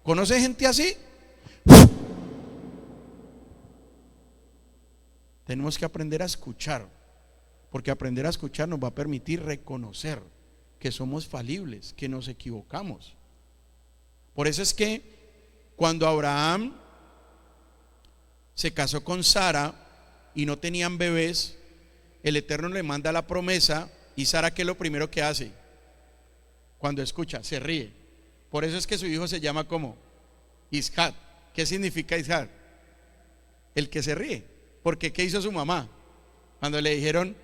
S3: ¿Conoce gente así? Tenemos que aprender a escuchar, porque aprender a escuchar nos va a permitir reconocer que somos falibles, que nos equivocamos. Por eso es que cuando Abraham se casó con Sara y no tenían bebés, el Eterno le manda la promesa, y Sara, ¿qué es lo primero que hace? Cuando escucha, se ríe. Por eso es que su hijo se llama como Isaac. ¿Qué significa Isaac? El que se ríe. Porque ¿qué hizo su mamá? Cuando le dijeron,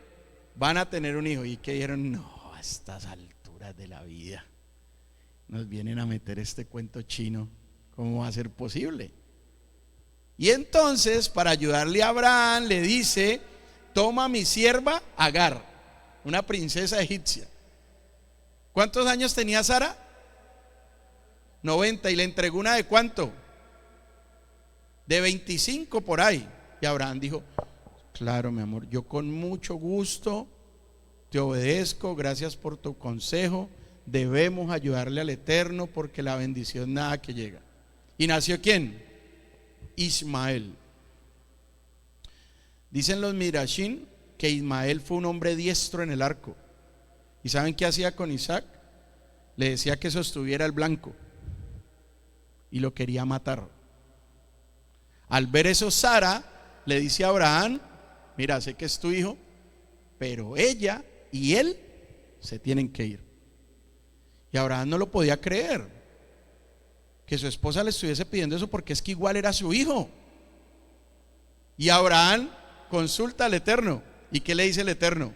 S3: van a tener un hijo, y que dijeron, no, a estas alturas de la vida nos vienen a meter este cuento chino, ¿cómo va a ser posible? Y entonces, para ayudarle a Abraham, le dice, toma a mi sierva Agar, una princesa egipcia. ¿Cuántos años tenía Sara? 90, y le entregó una de ¿cuánto? De 25 por ahí. Y Abraham dijo, claro, mi amor, yo con mucho gusto te obedezco, gracias por tu consejo, debemos ayudarle al Eterno porque la bendición nada que llega. ¿Y nació quién? Ismael. Dicen los Midrashim que Ismael fue un hombre diestro en el arco. ¿Y saben qué hacía con Isaac? Le decía que sostuviera el blanco y lo quería matar. Al ver eso, Sara le dice a Abraham, mira, sé que es tu hijo, pero ella y él se tienen que ir. Y Abraham no lo podía creer, que su esposa le estuviese pidiendo eso, porque es que igual era su hijo. Y Abraham consulta al Eterno. ¿Y qué le dice el Eterno?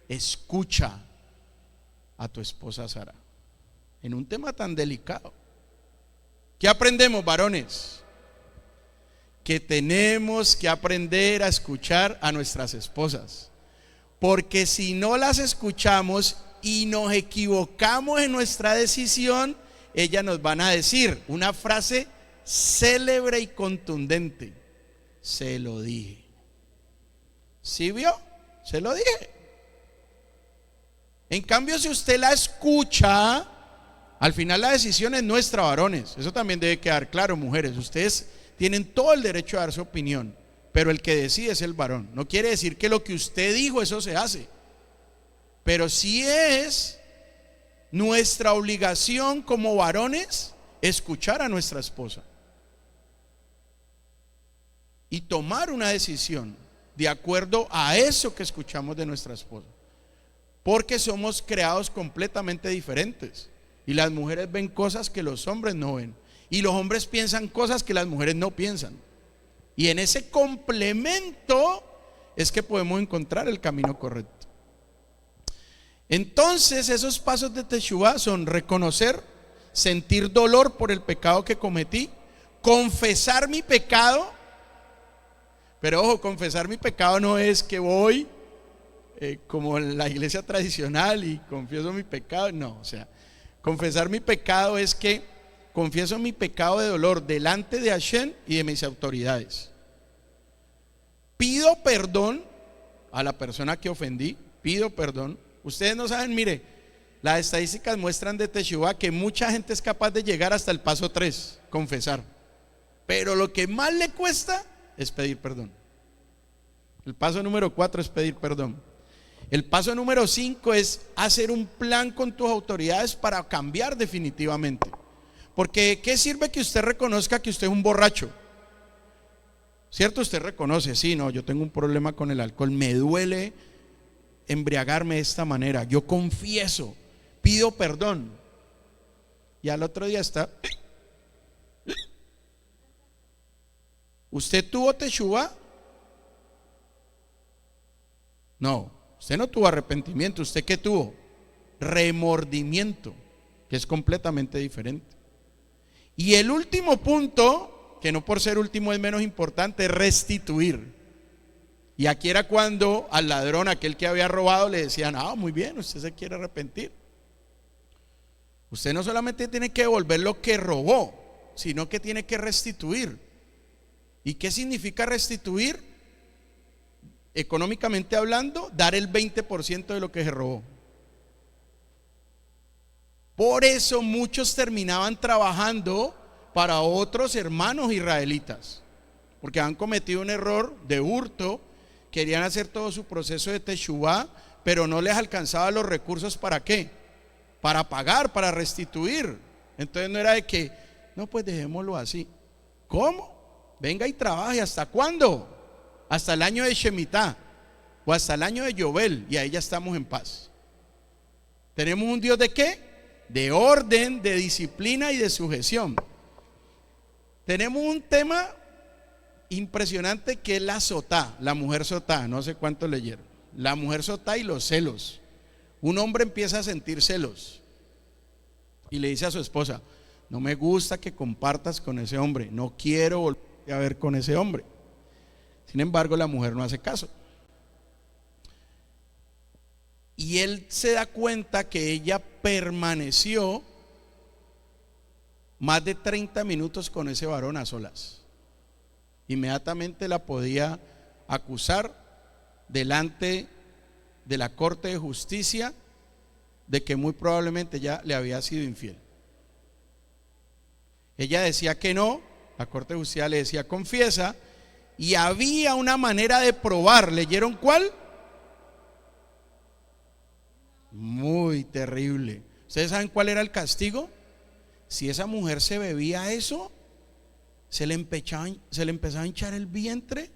S3: Escucha a tu esposa Sara, en un tema tan delicado. ¿Qué aprendemos, varones? Que tenemos que aprender a escuchar a nuestras esposas, porque si no las escuchamos y nos equivocamos en nuestra decisión, ellas nos van a decir una frase célebre y contundente: se lo dije. ¿Sí vio? Se lo dije. En cambio, si usted la escucha, al final la decisión es nuestra, varones. Eso también debe quedar claro, mujeres. Ustedes tienen todo el derecho a dar su opinión, pero el que decide es el varón. No quiere decir que lo que usted dijo, eso se hace, pero sí es nuestra obligación como varones escuchar a nuestra esposa y tomar una decisión de acuerdo a eso que escuchamos de nuestra esposa, porque somos creados completamente diferentes, y las mujeres ven cosas que los hombres no ven, y los hombres piensan cosas que las mujeres no piensan, y en ese complemento es que podemos encontrar el camino correcto. Entonces, esos pasos de Teshuvá son reconocer, sentir dolor por el pecado que cometí, confesar mi pecado. Pero ojo, confesar mi pecado no es que voy como en la iglesia tradicional y confieso mi pecado. No, o sea, confesar mi pecado es que confieso mi pecado de dolor delante de Hashem y de mis autoridades. Pido perdón a la persona que ofendí, pido perdón. Ustedes no saben, mire, las estadísticas muestran de Teshuvá que mucha gente es capaz de llegar hasta el paso 3, confesar. Pero lo que más le cuesta es pedir perdón. El paso número 4 es pedir perdón. El paso número 5 es hacer un plan con tus autoridades para cambiar definitivamente. Porque ¿qué sirve que usted reconozca que usted es un borracho? ¿Cierto? Usted reconoce, sí, no, yo tengo un problema con el alcohol, me duele embriagarme de esta manera, yo confieso, pido perdón. Y al otro día está. ¿Usted tuvo teshuvá? No, usted no tuvo arrepentimiento. ¿Usted qué tuvo? Remordimiento, que es completamente diferente. Y el último punto, que no por ser último es menos importante, es restituir. Y aquí era cuando al ladrón, aquel que había robado, le decían: ah, muy bien, usted se quiere arrepentir. Usted no solamente tiene que devolver lo que robó, sino que tiene que restituir. ¿Y qué significa restituir? Económicamente hablando, dar el 20% de lo que se robó. Por eso muchos terminaban trabajando para otros hermanos israelitas, porque han cometido un error de hurto, querían hacer todo su proceso de teshuvá, pero no les alcanzaba los recursos. ¿Para qué? Para pagar, para restituir. Entonces no era de que, no, pues dejémoslo así. ¿Cómo? Venga y trabaje. ¿Hasta cuándo? Hasta el año de Shemitah o hasta el año de Yobel, y ahí ya estamos en paz. ¿Tenemos un Dios de qué? De orden, de disciplina y de sujeción. Tenemos un tema impresionante que es la sotá, la mujer sotá. No sé cuánto leyeron. La mujer sotá y los celos. Un hombre empieza a sentir celos y le dice a su esposa: no me gusta que compartas con ese hombre, no quiero volver a ver con ese hombre. Sin embargo, la mujer no hace caso. Y él se da cuenta que ella permaneció más de 30 minutos con ese varón a solas. Inmediatamente la podía acusar delante de la Corte de Justicia de que muy probablemente ya le había sido infiel. Ella decía que no, la Corte de Justicia le decía: confiesa. Y había una manera de probar. ¿Leyeron cuál? Muy terrible. ¿Ustedes saben cuál era el castigo? Si esa mujer se bebía eso, se le empezaba a hinchar el vientre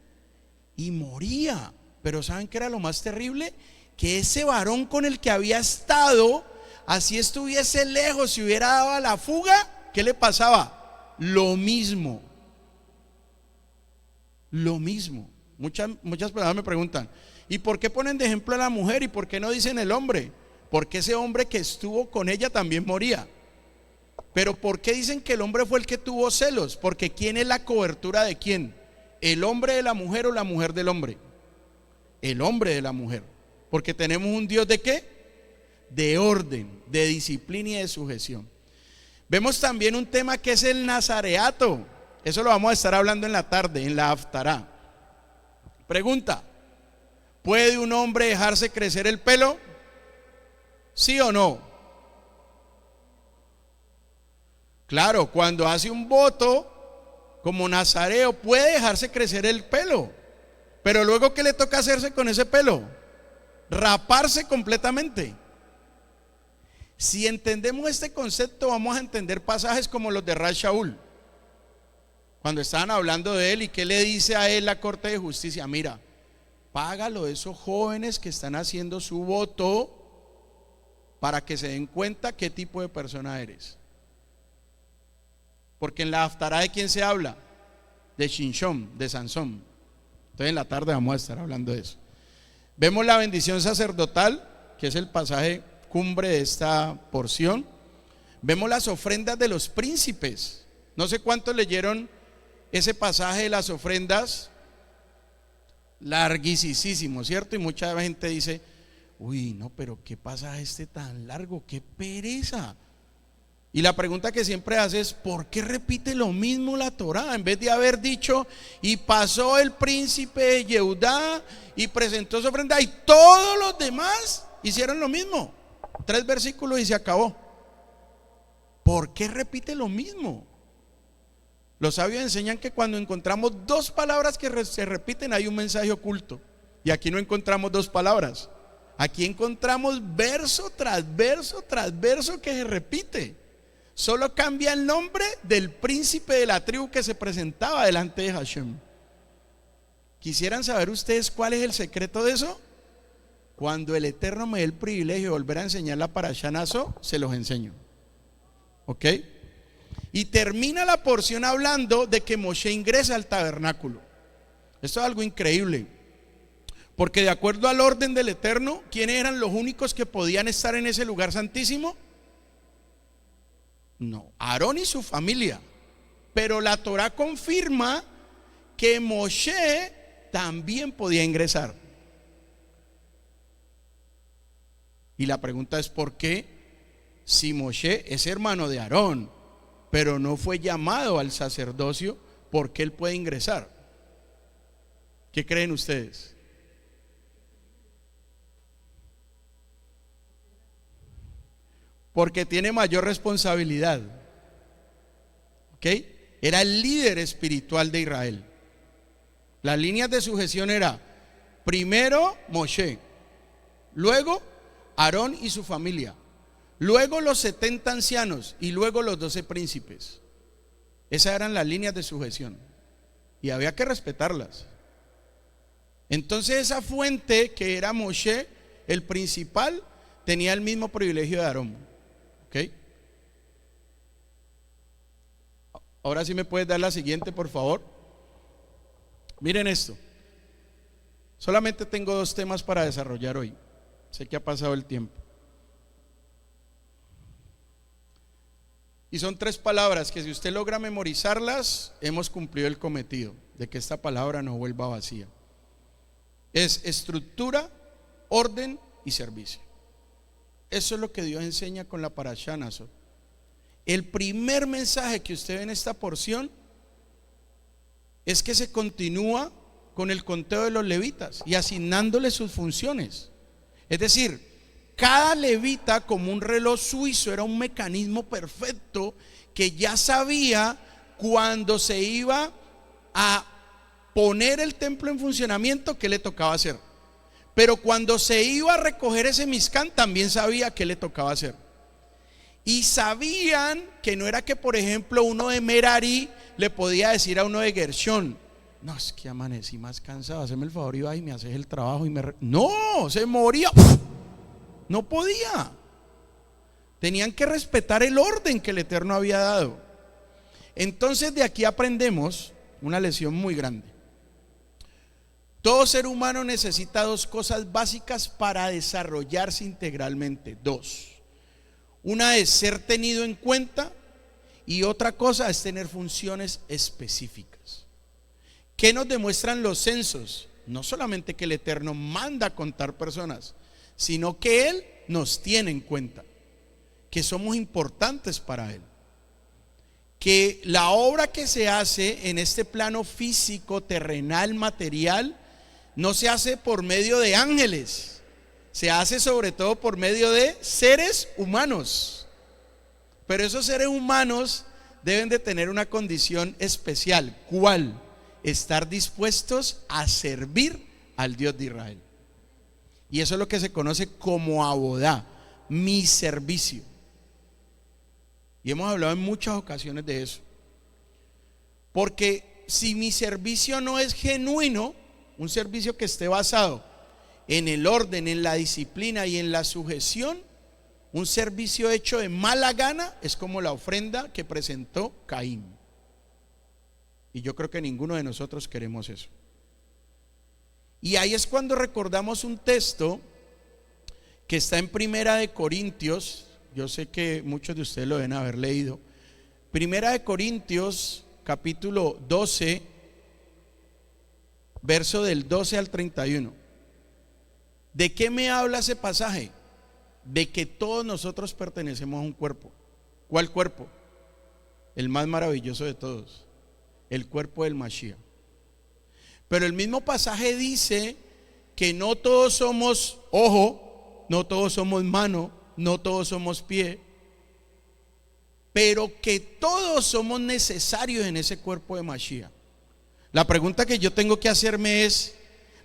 S3: y moría. Pero ¿saben qué era lo más terrible? Que ese varón con el que había estado, así estuviese lejos, si hubiera dado a la fuga, ¿qué le pasaba? Lo mismo. Lo mismo. Muchas personas me preguntan: ¿y por qué ponen de ejemplo a la mujer y por qué no dicen el hombre? Porque ese hombre que estuvo con ella también moría. Pero ¿por qué dicen que el hombre fue el que tuvo celos? Porque ¿quién es la cobertura de quién? ¿El hombre de la mujer o la mujer del hombre? El hombre de la mujer. Porque tenemos un Dios ¿de qué? De orden, de disciplina y de sujeción. Vemos también un tema que es el nazareato. Eso lo vamos a estar hablando en la tarde, en la Haftará. Pregunta: ¿puede un hombre dejarse crecer el pelo? ¿Sí o no? Claro, cuando hace un voto como nazareo puede dejarse crecer el pelo. Pero luego, ¿qué le toca hacerse con ese pelo? Raparse completamente. Si entendemos este concepto, vamos a entender pasajes como los de Rab Shaul, cuando estaban hablando de él, y qué le dice a él la Corte de Justicia: mira, págalo de esos jóvenes que están haciendo su voto para que se den cuenta qué tipo de persona eres. Porque en la Haftará, ¿de quién se habla? De Shinshón, de Sansón. Entonces en la tarde vamos a estar hablando de eso. Vemos la bendición sacerdotal, que es el pasaje cumbre de esta porción. vemos las ofrendas de los príncipes. No sé cuántos leyeron ese pasaje de las ofrendas, larguísimo, ¿cierto? Y mucha gente dice, uy, no, pero ¿qué pasaje tan largo? ¡Qué pereza! Y la pregunta que siempre hace es, ¿por qué repite lo mismo la Torá? En vez de haber dicho, y pasó el príncipe de Yehudá y presentó su ofrenda, y todos los demás hicieron lo mismo. 3 versículos y se acabó. ¿Por qué repite lo mismo? Los sabios enseñan que cuando encontramos 2 palabras que se repiten, hay un mensaje oculto. Y aquí no encontramos 2 palabras. Aquí encontramos verso tras verso tras verso que se repite. Solo cambia el nombre del príncipe de la tribu que se presentaba delante de Hashem. ¿Quisieran saber ustedes cuál es el secreto de eso? Cuando el Eterno me dé el privilegio de volver a enseñar la Parashá Naso, se los enseño. ¿Ok? Y termina la porción hablando de que Moshe ingresa al tabernáculo. Esto es algo increíble, porque de acuerdo al orden del Eterno, ¿quiénes eran los únicos que podían estar en ese lugar santísimo? No, Aarón y su familia. Pero la Torá confirma que Moshe también podía ingresar. Y la pregunta es, ¿por qué? Si Moshe es hermano de Aarón, pero no fue llamado al sacerdocio, ¿por qué él puede ingresar? ¿Qué creen ustedes? Porque tiene mayor responsabilidad. ¿Ok? Era el líder espiritual de Israel. Las líneas de sujeción era primero Moshe, luego Aarón y su familia, luego los 70 ancianos y luego los 12 príncipes. Esas eran las líneas de sujeción y había que respetarlas. Entonces esa fuente que era Moshe, el principal, tenía el mismo privilegio de Aarón. ¿Ok? Ahora sí me puedes dar la siguiente, por favor. Miren esto. Solamente tengo 2 temas para desarrollar hoy. Sé que ha pasado el tiempo. Y son 3 palabras que si usted logra memorizarlas, hemos cumplido el cometido de que esta palabra no vuelva vacía. Es estructura, orden y servicio. Eso es lo que Dios enseña con la Parashá Naso. El primer mensaje que usted ve en esta porción es que se continúa con el conteo de los levitas y asignándoles sus funciones. Es decir, cada levita, como un reloj suizo, era un mecanismo perfecto que ya sabía cuando se iba a poner el templo en funcionamiento qué le tocaba hacer. Pero cuando se iba a recoger ese Mizcán también sabía qué le tocaba hacer. Y sabían que no era que, por ejemplo, uno de Merari le podía decir a uno de Gershón: no, es que amanecí más cansado, hazme el favor y va y me haces el trabajo y no, se moría. No podía. Tenían que respetar el orden que el Eterno había dado. Entonces de aquí aprendemos una lección muy grande. Todo ser humano necesita 2 cosas básicas para desarrollarse integralmente. 2. Una es ser tenido en cuenta y otra cosa es tener funciones específicas. ¿Qué nos demuestran los censos? No solamente que el Eterno manda a contar personas, sino que Él nos tiene en cuenta, que somos importantes para Él, que la obra que se hace en este plano físico, terrenal, material, no se hace por medio de ángeles, se hace sobre todo por medio de seres humanos. Pero esos seres humanos deben de tener una condición especial. ¿Cuál? Estar dispuestos a servir al Dios de Israel. Y eso es lo que se conoce como abodá, mi servicio. Y hemos hablado en muchas ocasiones de eso. Porque si mi servicio no es genuino, un servicio que esté basado en el orden, en la disciplina y en la sujeción, un servicio hecho de mala gana es como la ofrenda que presentó Caín. Y yo creo que ninguno de nosotros queremos eso. Y ahí es cuando recordamos un texto que está en 1 Corintios, yo sé que muchos de ustedes lo deben haber leído. Primera de Corintios, capítulo 12, verso del 12 al 31. ¿De qué me habla ese pasaje? De que todos nosotros pertenecemos a un cuerpo. ¿Cuál cuerpo? El más maravilloso de todos, el cuerpo del Mashiach. Pero el mismo pasaje dice que no todos somos ojo, no todos somos mano, no todos somos pie, pero que todos somos necesarios en ese cuerpo de Mashiach. La pregunta que yo tengo que hacerme es: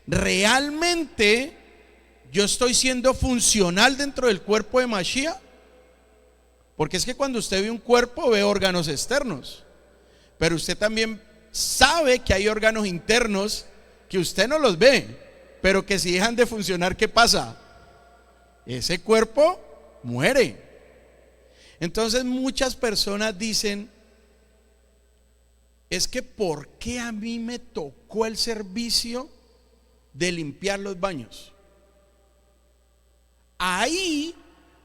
S3: ¿realmente yo estoy siendo funcional dentro del cuerpo de Mashiach? Porque es que cuando usted ve un cuerpo, ve órganos externos, pero usted también sabe que hay órganos internos que usted no los ve, pero que si dejan de funcionar, ¿qué pasa? Ese cuerpo muere. Entonces muchas personas dicen: es que ¿por qué a mí me tocó el servicio de limpiar los baños? Ahí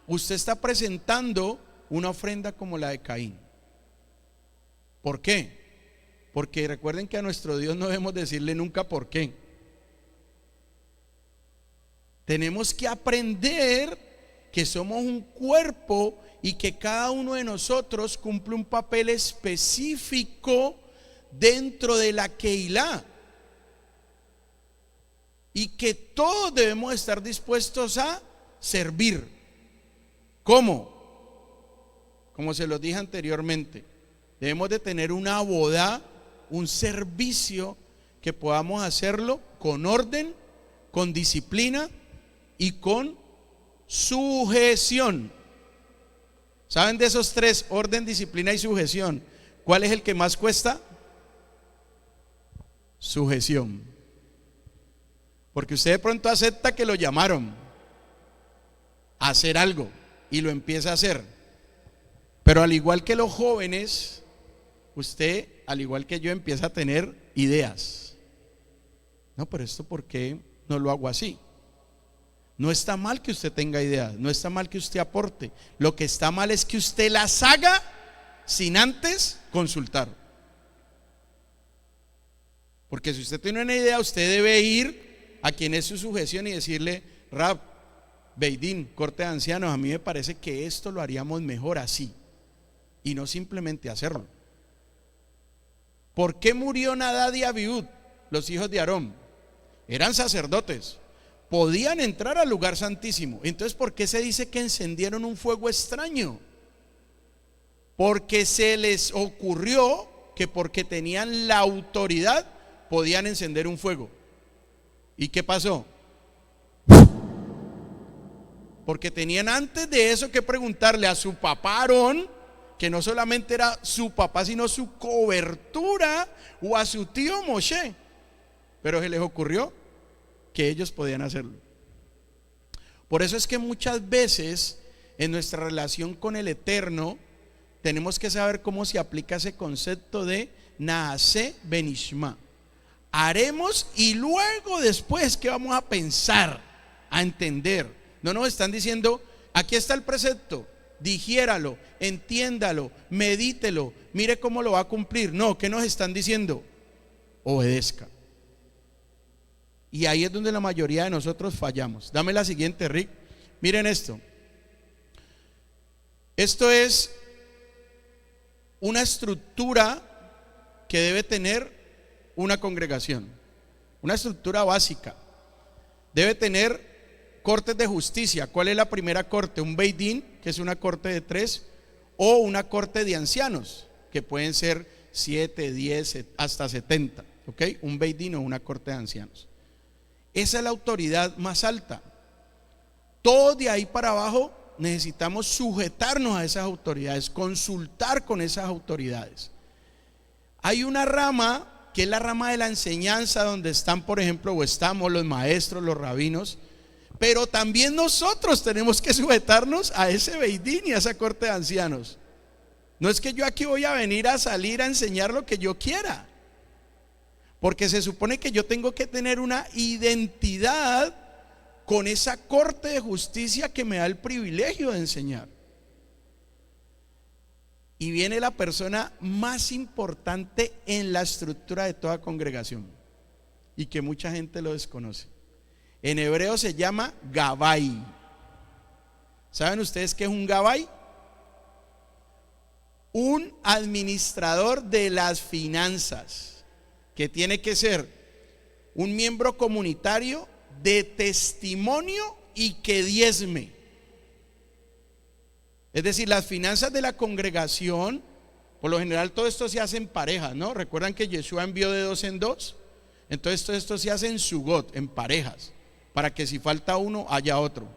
S3: usted está presentando una ofrenda como la de Caín. ¿Por qué? Porque recuerden que a nuestro Dios no debemos decirle nunca por qué. Tenemos que aprender que somos un cuerpo y que cada uno de nosotros cumple un papel específico dentro de la Keilah, y que todos debemos estar dispuestos a servir. ¿Cómo? Como se los dije anteriormente, debemos de tener una boda, un servicio que podamos hacerlo con orden, con disciplina y con sujeción. ¿Saben de esos tres, orden, disciplina y sujeción, cuál es el que más cuesta? Sujeción. Porque usted de pronto acepta que lo llamaron a hacer algo y lo empieza a hacer. Pero al igual que los jóvenes, usted, al igual que yo, empieza a tener ideas. No, pero esto, ¿por qué no lo hago así? No está mal que usted tenga ideas, no está mal que usted aporte. Lo que está mal es que usted las haga sin antes consultar. Porque si usted tiene una idea, usted debe ir a quien es su sujeción y decirle: Rab, Beidín, corte de ancianos, a mí me parece que esto lo haríamos mejor así, y no simplemente hacerlo. ¿Por qué murió Nadab y Abiud, los hijos de Aarón? Eran sacerdotes, podían entrar al lugar santísimo. Entonces, ¿por qué se dice que encendieron un fuego extraño? Porque se les ocurrió que porque tenían la autoridad podían encender un fuego. ¿Y qué pasó? Porque tenían antes de eso que preguntarle a su papá Aarón, que no solamente era su papá, sino su cobertura, o a su tío Moshe. Pero se les ocurrió que ellos podían hacerlo. Por eso es que muchas veces en nuestra relación con el Eterno tenemos que saber cómo se aplica ese concepto de Naaseh Benishma. Haremos y luego después que vamos a pensar, a entender. No nos están diciendo: aquí está el precepto, digiéralo, entiéndalo, medítelo, mire cómo lo va a cumplir. No, ¿qué nos están diciendo? Obedezca. Y ahí es donde la mayoría de nosotros fallamos. Dame la siguiente, Rick. Miren esto. Esto es una estructura que debe tener una congregación. Una estructura básica. Debe tener cortes de justicia. ¿Cuál es la primera corte? Un Beidín, que es una corte de 3, o una corte de ancianos, que pueden ser 7, 10, hasta 70. ¿Ok? Un Beidín o una corte de ancianos. Esa es la autoridad más alta. Todos de ahí para abajo necesitamos sujetarnos a esas autoridades, consultar con esas autoridades. Hay una rama que es la rama de la enseñanza, donde están, por ejemplo, o estamos los maestros, los rabinos, pero también nosotros tenemos que sujetarnos a ese Beidín y a esa corte de ancianos. No es que yo aquí voy a venir a salir a enseñar lo que yo quiera, porque se supone que yo tengo que tener una identidad con esa corte de justicia que me da el privilegio de enseñar. Y viene la persona más importante en la estructura de toda congregación y que mucha gente lo desconoce. En hebreo se llama Gabbai. ¿Saben ustedes qué es un Gabbai? Un administrador de las finanzas, que tiene que ser un miembro comunitario de testimonio y que diezme. Es decir, las finanzas de la congregación, por lo general todo esto se hace en parejas, ¿no? ¿Recuerdan que Yeshua envió de 2 en 2? Entonces todo esto se hace en sugot, en parejas, para que si falta uno haya otro.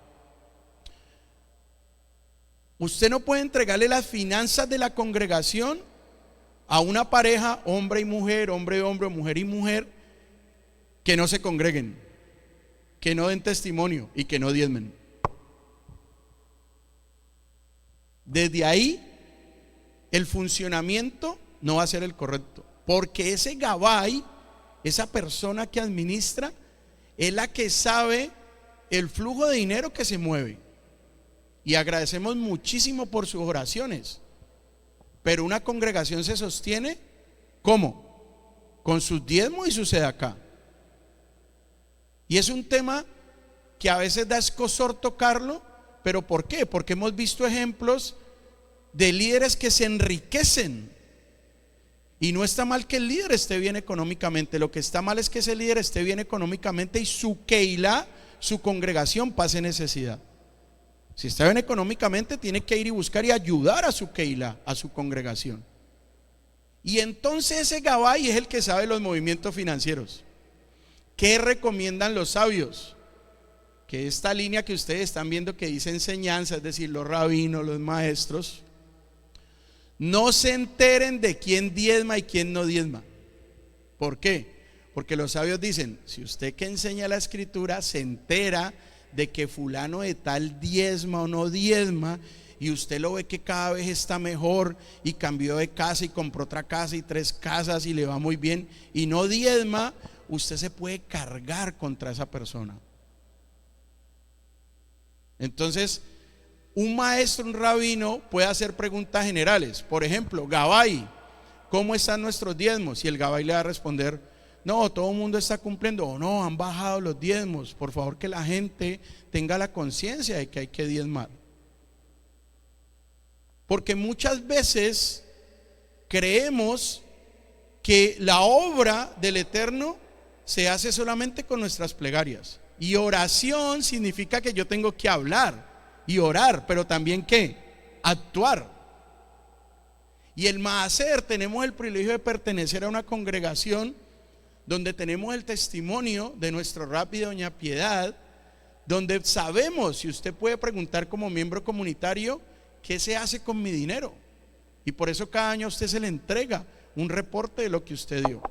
S3: Usted no puede entregarle las finanzas de la congregación a una pareja, hombre y mujer, hombre, mujer y mujer, que no se congreguen, que no den testimonio y que no diezmen. Desde ahí el funcionamiento no va a ser el correcto, porque ese Gabbai, esa persona que administra, es la que sabe el flujo de dinero que se mueve. Y agradecemos muchísimo por sus oraciones, pero una congregación se sostiene ¿cómo? Con sus diezmos y su sedacá. Y es un tema que a veces da escozor tocarlo. ¿Pero por qué? Porque hemos visto ejemplos de líderes que se enriquecen. Y no está mal que el líder esté bien económicamente. Lo que está mal es que ese líder esté bien económicamente y su keilá, su congregación, pase necesidad. Si está bien económicamente, tiene que ir y buscar y ayudar a su keilá, a su congregación. Y entonces ese Gabbai es el que sabe los movimientos financieros. ¿Qué recomiendan los sabios? Que esta línea que ustedes están viendo que dice enseñanza, es decir, los rabinos, los maestros, no se enteren de quién diezma y quién no diezma. ¿Por qué? Porque los sabios dicen, si usted que enseña la escritura se entera de que fulano de tal diezma o no diezma, y usted lo ve que cada vez está mejor y cambió de casa y compró otra casa y 3 casas y le va muy bien y no diezma, usted se puede cargar contra esa persona. Entonces, un maestro, un rabino puede hacer preguntas generales. Por ejemplo, Gabbai, ¿cómo están nuestros diezmos? Y el Gabbai le va a responder, no, todo el mundo está cumpliendo, o no, han bajado los diezmos. Por favor, que la gente tenga la conciencia de que hay que diezmar. Porque muchas veces creemos que la obra del Eterno se hace solamente con nuestras plegarias. Y oración significa que yo tengo que hablar y orar, pero también ¿qué? Actuar. Y el Maaser, tenemos el privilegio de pertenecer a una congregación donde tenemos el testimonio de nuestro Rabbi de Doña Piedad, donde sabemos, si usted puede preguntar como miembro comunitario, ¿qué se hace con mi dinero? Y por eso cada año a usted se le entrega un reporte de lo que usted dio.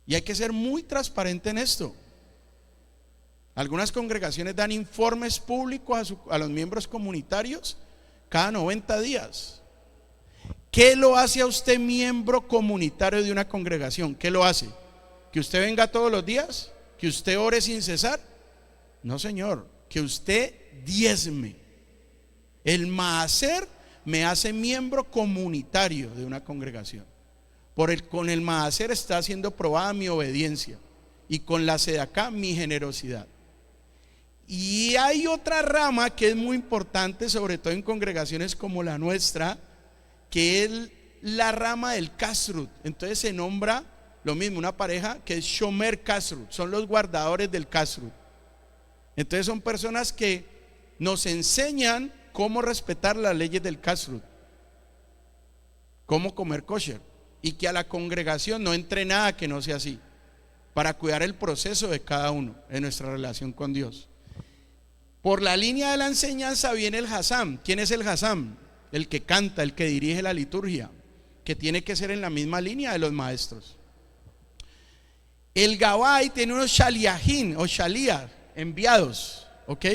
S3: Y hay que ser muy transparente en esto. Algunas congregaciones dan informes públicos a los miembros comunitarios cada 90 días. ¿Qué lo hace a usted miembro comunitario de una congregación? ¿Qué lo hace? ¿Que usted venga todos los días? ¿Que usted ore sin cesar? No, señor, que usted diezme. El Maaser me hace miembro comunitario de una congregación. Con el Maaser está siendo probada mi obediencia y con la sedacá mi generosidad. Y hay otra rama que es muy importante, sobre todo en congregaciones como la nuestra, que es la rama del Kashrut. Entonces se nombra lo mismo, una pareja que es Shomer Kashrut, son los guardadores del Kashrut. Entonces son personas que nos enseñan cómo respetar las leyes del Kashrut, cómo comer kosher, y que a la congregación no entre nada que no sea así, para cuidar el proceso de cada uno en nuestra relación con Dios. Por la línea de la enseñanza viene el Hazam. ¿Quién es el Hazam? El que canta, el que dirige la liturgia, que tiene que ser en la misma línea de los maestros. El Gabbai tiene unos shaliajín o shalías, enviados, ¿ok?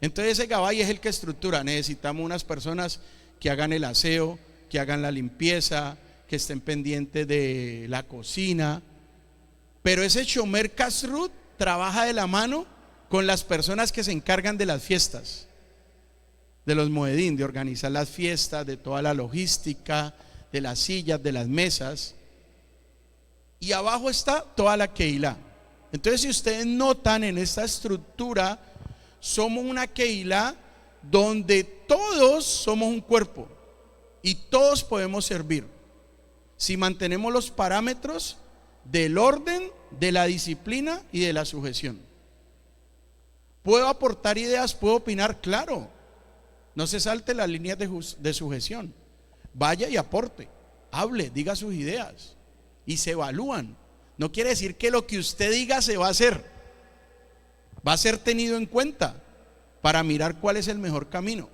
S3: Entonces ese Gabbai es el que estructura. Necesitamos unas personas que hagan el aseo, que hagan la limpieza, que estén pendientes de la cocina. Pero ese Shomer Kashrut trabaja de la mano con las personas que se encargan de las fiestas. de los Moedín, de organizar las fiestas, de toda la logística, de las sillas, de las mesas. Y abajo está toda la Keilah. Entonces, si ustedes notan en esta estructura, somos una Keilah donde todos somos un cuerpo y todos podemos servir si mantenemos los parámetros del orden, de la disciplina y de la sujeción. ¿Puedo aportar ideas? ¿Puedo opinar? Claro. No se salte las líneas de sujeción. Vaya y aporte, hable, diga sus ideas y se evalúan. No quiere decir que lo que usted diga se va a hacer. Va a ser tenido en cuenta para mirar cuál es el mejor camino.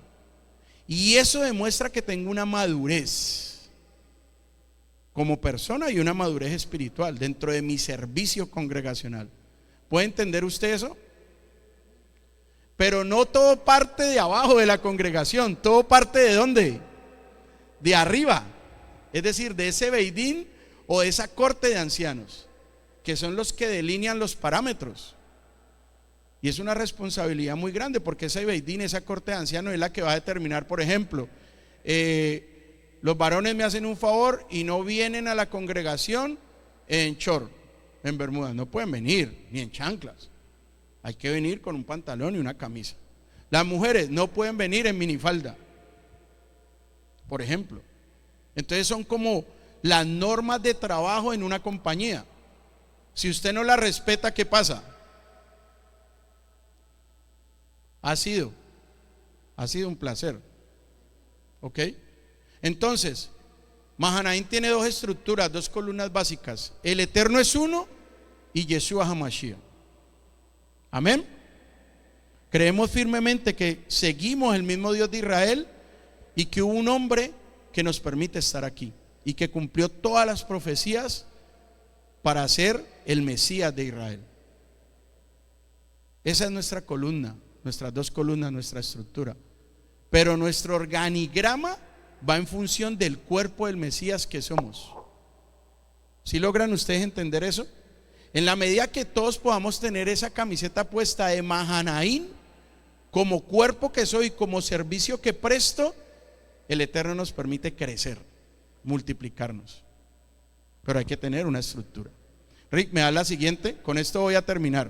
S3: Y eso demuestra que tengo una madurez como persona y una madurez espiritual dentro de mi servicio congregacional. ¿Puede entender usted eso? Pero no todo parte de abajo de la congregación, todo parte ¿de dónde? De arriba, es decir, de ese beidín o de esa corte de ancianos, que son los que delinean los parámetros. Y es una responsabilidad muy grande, porque ese beidín, esa corte de ancianos, es la que va a determinar, por ejemplo, los varones me hacen un favor y no vienen a la congregación en short, en bermudas, no pueden venir, ni en chanclas. Hay que venir con un pantalón y una camisa. Las mujeres no pueden venir en minifalda, por ejemplo. Entonces son como las normas de trabajo en una compañía. Si usted no la respeta, ¿qué pasa? Ha sido un placer. ¿Ok? Entonces, Mahanaim tiene dos estructuras, dos columnas básicas. El Eterno es uno y Yeshua HaMashiach. Amén. Creemos firmemente que seguimos el mismo Dios de Israel y que hubo un hombre que nos permite estar aquí y que cumplió todas las profecías para ser el Mesías de Israel. Esa es nuestra columna, nuestras dos columnas, nuestra estructura. Pero nuestro organigrama va en función del cuerpo del Mesías que somos. ¿Sí logran ustedes entender eso? En la medida que todos podamos tener esa camiseta puesta de Mahanaim, como cuerpo que soy, como servicio que presto, el Eterno nos permite crecer, multiplicarnos. Pero hay que tener una estructura. Rick, ¿me da la siguiente? Con esto voy a terminar.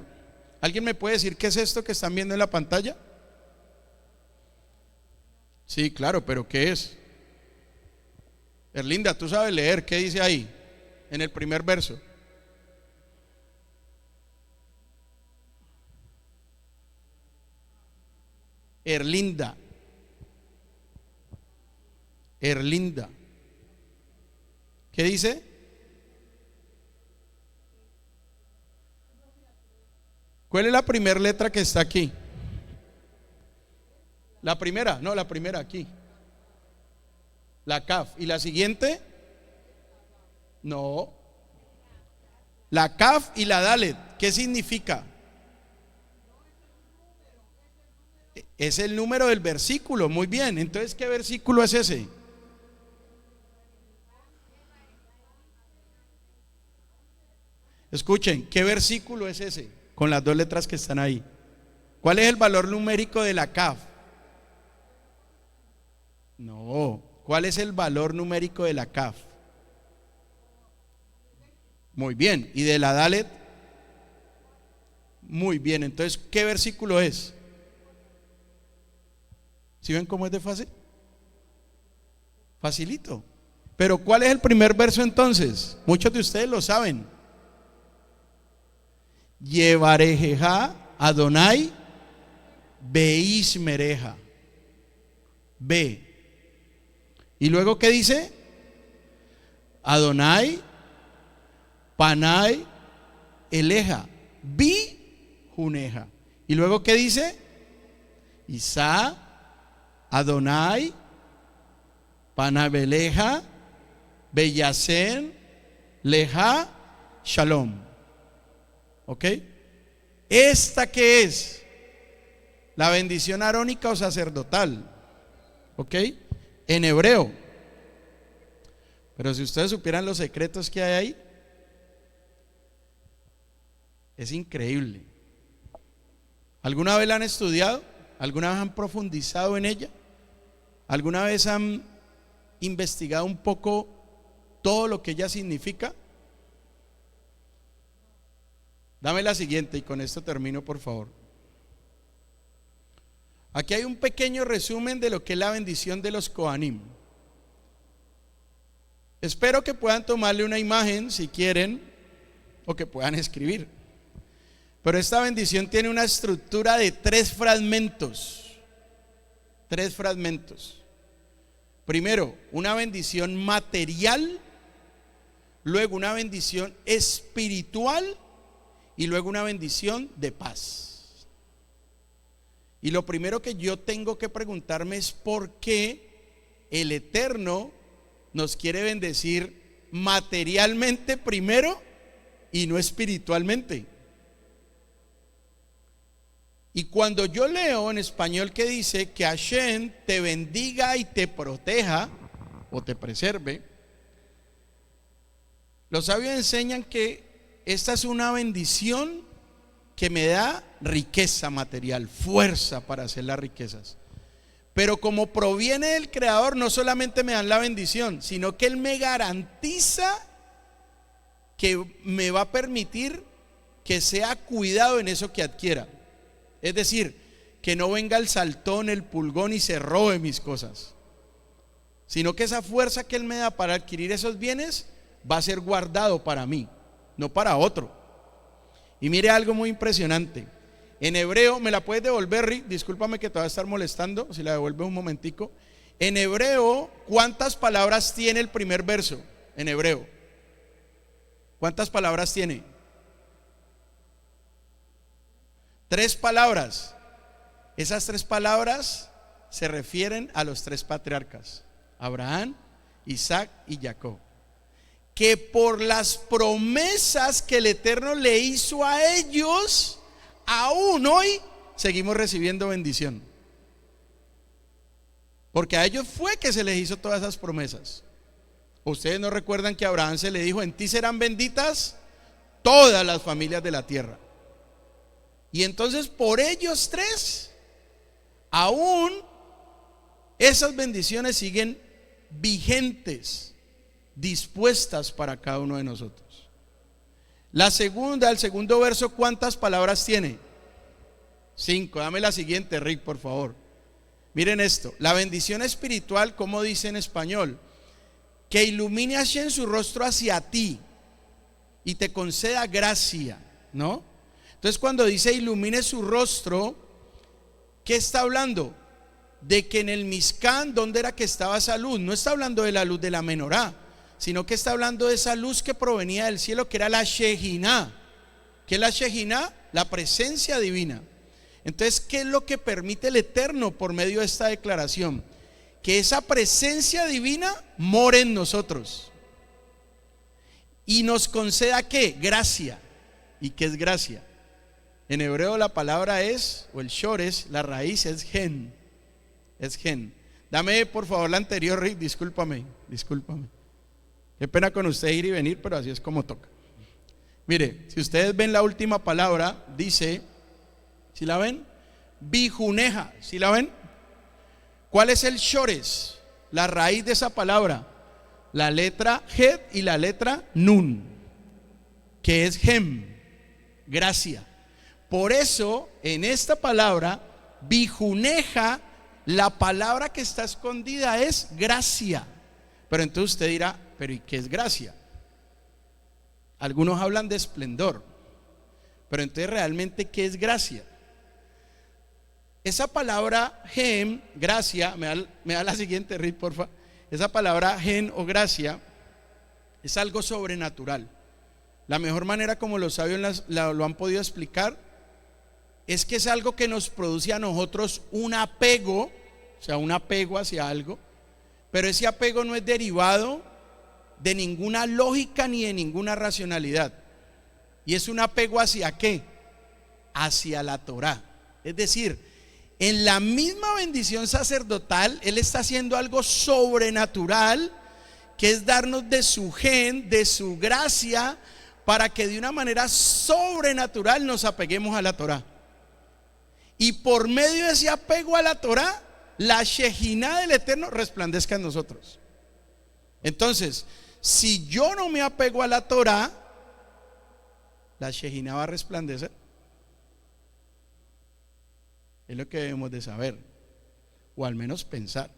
S3: ¿Alguien me puede decir qué es esto que están viendo en la pantalla? Sí, claro, pero ¿qué es? Erlinda, tú sabes leer, ¿qué dice ahí? En el primer verso. Erlinda. ¿Qué dice? ¿Cuál es la primera letra que está aquí? La primera, no, la primera aquí. La Kaf. ¿Y la siguiente? No. La Kaf y la Dalet. ¿Qué significa? Es el número del versículo. Muy bien. Entonces, ¿qué versículo es ese? Escuchen, ¿qué versículo es ese? Con las dos letras que están ahí. ¿Cuál es el valor numérico de la Kaf? No. ¿Cuál es el valor numérico de la Kaf? Muy bien. ¿Y de la Dalet? Muy bien. Entonces, ¿qué versículo es? ¿Sí ven cómo es de fácil? Facilito. Pero ¿cuál es el primer verso entonces? Muchos de ustedes lo saben. Yevarejeja Adonai Beismereja. Ve. ¿Y luego qué dice? Adonai Panai Eleja Vi Juneja. ¿Y luego qué dice? Isa Adonai Panabeleja Beyasen Leja Shalom. ¿Ok? ¿Esta qué es? La bendición arónica o sacerdotal. ¿Ok? En hebreo. Pero si ustedes supieran los secretos que hay ahí, es increíble. ¿Alguna vez la han estudiado? ¿Alguna vez han profundizado en ella? ¿Alguna vez han investigado un poco todo lo que ella significa? Dame la siguiente y con esto termino, por favor. Aquí hay un pequeño resumen de lo que es la bendición de los Kohanim. Espero que puedan tomarle una imagen si quieren, o que puedan escribir. Pero esta bendición tiene una estructura de 3 fragmentos. 3 fragmentos. Primero, una bendición material, luego una bendición espiritual y luego una bendición de paz. Y lo primero que yo tengo que preguntarme es por qué el Eterno nos quiere bendecir materialmente primero y no espiritualmente. Y cuando yo leo en español que dice que Hashem te bendiga y te proteja o te preserve, los sabios enseñan que esta es una bendición que me da riqueza material, fuerza para hacer las riquezas. Pero como proviene del Creador, no solamente me dan la bendición, sino que Él me garantiza que me va a permitir que sea cuidado en eso que adquiera. Es decir, que no venga el saltón, el pulgón y se robe mis cosas, sino que esa fuerza que Él me da para adquirir esos bienes va a ser guardado para mí, no para otro. Y mire algo muy impresionante. En hebreo, ¿me la puedes devolver, Rick? Discúlpame que te va a estar molestando, si la devuelves un momentico. En hebreo, ¿cuántas palabras tiene el primer verso? En hebreo, ¿cuántas palabras tiene? 3 palabras. Esas 3 palabras se refieren a los 3 patriarcas: Abraham, Isaac y Jacob, que por las promesas que el Eterno le hizo a ellos, aún hoy seguimos recibiendo bendición. Porque a ellos fue que se les hizo todas esas promesas. Ustedes no recuerdan que a Abraham se le dijo: en ti serán benditas todas las familias de la tierra. Y entonces por ellos 3, aún esas bendiciones siguen vigentes, dispuestas para cada uno de nosotros. La segunda, el segundo verso, ¿cuántas palabras tiene? 5. Dame la siguiente, Rick, por favor. Miren esto: la bendición espiritual, ¿cómo dice en español? Que ilumine Hashem su rostro hacia ti y te conceda gracia, ¿no? Entonces, cuando dice ilumine su rostro, ¿qué está hablando? De que en el Mishkan, ¿dónde era que estaba esa luz? No está hablando de la luz de la menorá, sino que está hablando de esa luz que provenía del cielo, que era la Shejiná. ¿Qué es la Shejiná? La presencia divina. Entonces, ¿qué es lo que permite el Eterno por medio de esta declaración? Que esa presencia divina more en nosotros y nos conceda ¿qué? Gracia. ¿Y qué es gracia? En hebreo la palabra es, o el shores, la raíz es gen. Es gen. Dame por favor la anterior, Rick, discúlpame. Qué pena con usted ir y venir, pero así es como toca. Mire, si ustedes ven la última palabra, dice, ¿sí la ven? Bijuneja, ¿sí la ven? ¿Cuál es el shores? La raíz de esa palabra. La letra het y la letra nun, que es gem, gracia. Por eso, en esta palabra, bijuneja, la palabra que está escondida es gracia. Pero entonces usted dirá, ¿pero y qué es gracia? Algunos hablan de esplendor, pero entonces realmente ¿qué es gracia? Esa palabra gem, gracia, me da la siguiente, Rick, porfa. Esa palabra gen o gracia es algo sobrenatural. La mejor manera como los sabios lo han podido explicar es que es algo que nos produce a nosotros un apego, o sea, un apego hacia algo, pero ese apego no es derivado de ninguna lógica ni de ninguna racionalidad. ¿Y es un apego hacia qué? Hacia la Torá. Es decir, en la misma bendición sacerdotal, Él está haciendo algo sobrenatural, que es darnos de su gen, de su gracia, para que de una manera sobrenatural nos apeguemos a la Torá. Y por medio de ese apego a la Torá, la Shejiná del Eterno resplandezca en nosotros. Entonces, si yo no me apego a la Torá, la Shejiná va a resplandecer. Es lo que debemos de saber, o al menos pensar.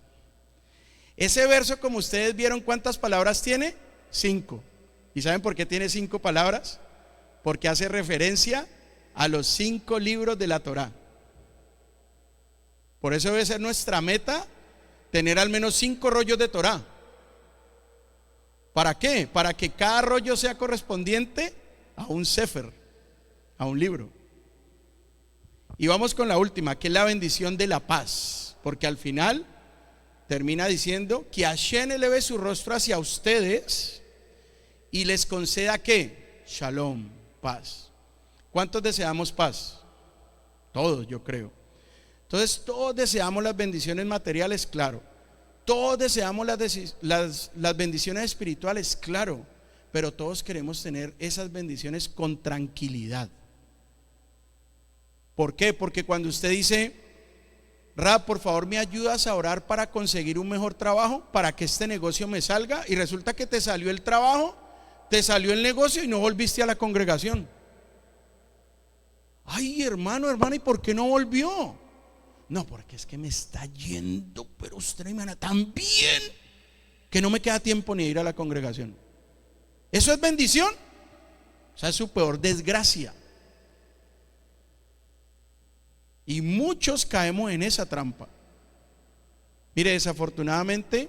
S3: Ese verso, como ustedes vieron, ¿cuántas palabras tiene? 5. ¿Y saben por qué tiene 5 palabras? Porque hace referencia a los 5 libros de la Torá. Por eso debe ser nuestra meta tener al menos 5 rollos de Torá. ¿Para qué? Para que cada rollo sea correspondiente a un sefer, a un libro. Y vamos con la última, que es la bendición de la paz, porque al final termina diciendo que Hashem eleve su rostro hacia ustedes y les conceda ¿qué? Shalom, paz. ¿Cuántos deseamos paz? Todos, yo creo. Entonces todos deseamos las bendiciones materiales, claro. Todos deseamos las bendiciones espirituales, claro. Pero todos queremos tener esas bendiciones con tranquilidad. ¿Por qué? Porque cuando usted dice: Rab, por favor me ayudas a orar para conseguir un mejor trabajo, para que este negocio me salga, y resulta que te salió el trabajo, te salió el negocio y no volviste a la congregación. Ay, hermano, ¿y por qué no volvió? No, porque es que me está yendo, pero usted, hermana, tan bien que no me queda tiempo ni de ir a la congregación. ¿Eso es bendición? O sea, es su peor desgracia. Y muchos caemos en esa trampa. Mire, desafortunadamente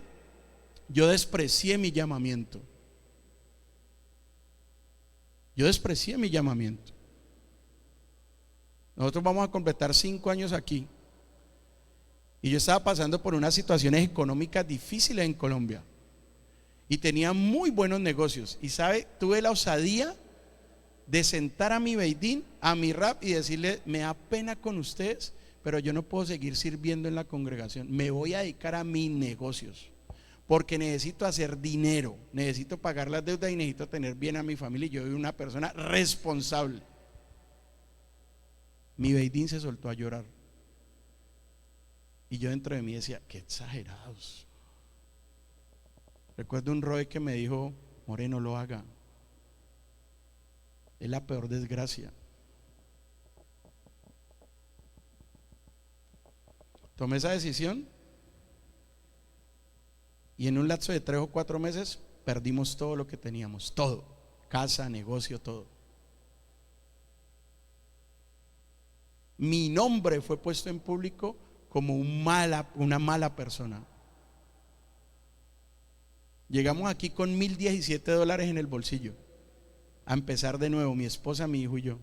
S3: yo desprecié mi llamamiento. Nosotros vamos a completar 5 años aquí. Y yo estaba pasando por unas situaciones económicas difíciles en Colombia. Y tenía muy buenos negocios. Y sabe, tuve la osadía de sentar a mi Beidín, a mi Rab, y decirle: me da pena con ustedes, pero yo no puedo seguir sirviendo en la congregación. Me voy a dedicar a mis negocios, porque necesito hacer dinero, necesito pagar las deudas y necesito tener bien a mi familia. Y yo soy una persona responsable. Mi Beidín se soltó a llorar. Y yo dentro de mí decía: qué exagerados. Recuerdo un Roy que me dijo: More, no lo haga, es la peor desgracia. Tomé esa decisión y en un lapso de 3 o 4 meses perdimos todo lo que teníamos, todo, casa, negocio, todo. Mi nombre fue puesto en público como una mala persona. Llegamos aquí con $1,017 en el bolsillo a empezar de nuevo, mi esposa, mi hijo y yo.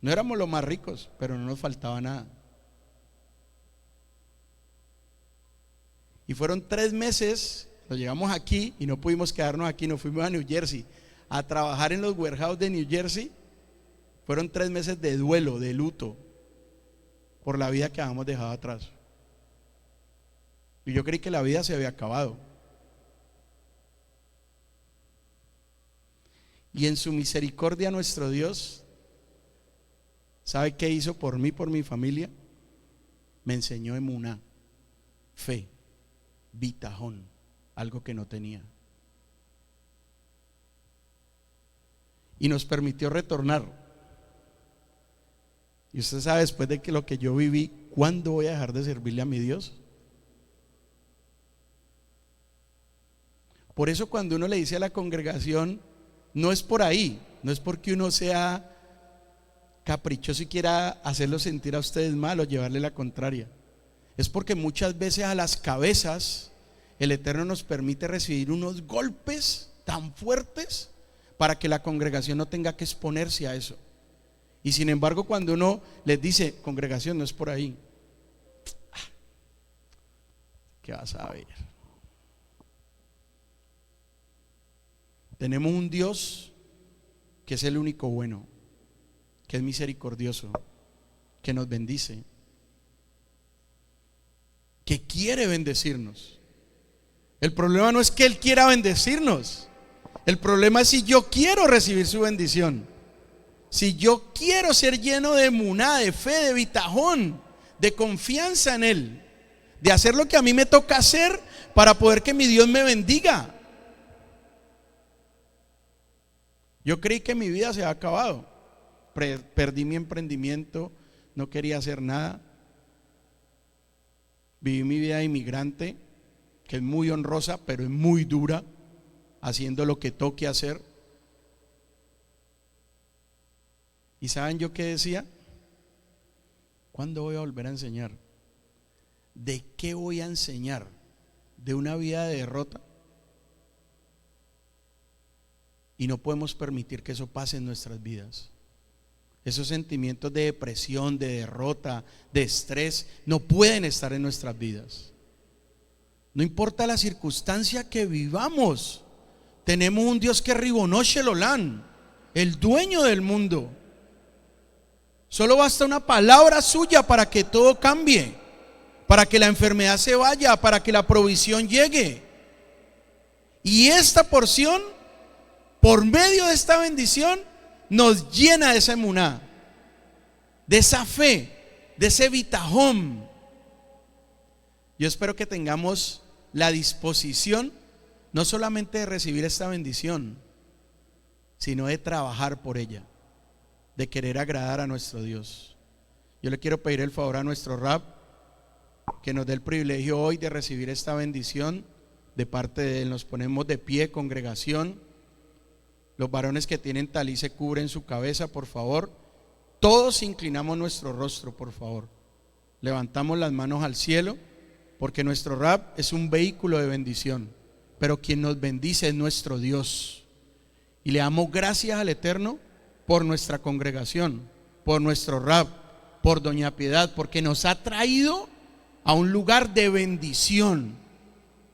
S3: No éramos los más ricos, pero no nos faltaba nada. Y fueron 3 meses, nos llegamos aquí y no pudimos quedarnos aquí, nos fuimos a New Jersey a trabajar en los warehouses de New Jersey. Fueron 3 meses de duelo, de luto, por la vida que habíamos dejado atrás. Y yo creí que la vida se había acabado. Y en su misericordia nuestro Dios, ¿sabe qué hizo por mí, por mi familia? Me enseñó emuná, fe, bitajón, algo que no tenía. Y nos permitió retornar. Y usted sabe, después de que lo que yo viví, ¿cuándo voy a dejar de servirle a mi Dios? Por eso cuando uno le dice a la congregación, no es por ahí, no es porque uno sea caprichoso y quiera hacerlo sentir a ustedes mal o llevarle la contraria. Es porque muchas veces a las cabezas el Eterno nos permite recibir unos golpes tan fuertes para que la congregación no tenga que exponerse a eso. Y sin embargo, cuando uno les dice: congregación, no es por ahí, ¿qué vas a ver? Tenemos un Dios que es el único bueno, que es misericordioso, que nos bendice, que quiere bendecirnos. El problema no es que Él quiera bendecirnos, el problema es si yo quiero recibir su bendición, si yo quiero ser lleno de emuná, de fe, de bitajón, de confianza en Él. de hacer lo que a mí me toca hacer para poder que mi Dios me bendiga. Yo creí que mi vida se había acabado. Perdí mi emprendimiento, no quería hacer nada. Viví mi vida de inmigrante, que es muy honrosa, pero es muy dura, haciendo lo que toque hacer. ¿Y saben yo qué decía? ¿Cuándo voy a volver a enseñar? ¿De qué voy a enseñar? ¿De una vida de derrota? Y no podemos permitir que eso pase en nuestras vidas. Esos sentimientos de depresión, de derrota, de estrés, no pueden estar en nuestras vidas. No importa la circunstancia que vivamos, tenemos un Dios que Ribono Shelolán, el dueño del mundo. Solo basta una palabra suya para que todo cambie, para que la enfermedad se vaya, para que la provisión llegue. Y esta porción, por medio de esta bendición, nos llena de esa emuná, de esa fe, de ese bitajón. Yo espero que tengamos la disposición no solamente de recibir esta bendición, sino de trabajar por ella, de querer agradar a nuestro Dios. Yo le quiero pedir el favor a nuestro Rab que nos dé el privilegio hoy de recibir esta bendición de parte de él. Nos ponemos de pie, congregación. Los varones que tienen talí se cubren su cabeza, por favor. Todos inclinamos nuestro rostro, por favor. Levantamos las manos al cielo, porque nuestro Rab es un vehículo de bendición, pero quien nos bendice es nuestro Dios. Y le damos gracias al Eterno por nuestra congregación, por nuestro Rab, por Doña Piedad, porque nos ha traído a un lugar de bendición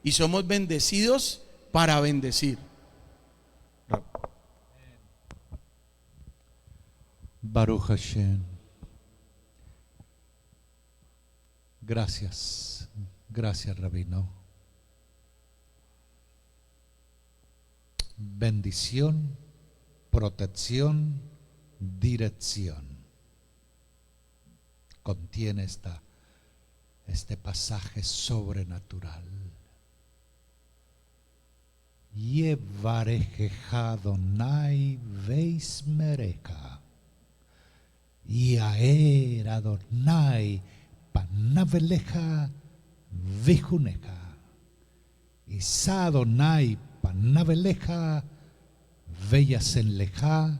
S3: y somos bendecidos para bendecir. Rab.
S2: Baruch Hashem. Gracias, gracias, Rabino. Bendición, protección, dirección. Contiene este pasaje sobrenatural. Yevarejeja Adonai veismereja, Yaer Adonai panaveleja vijuneja, Isa Adonai panaveleja veyasenleja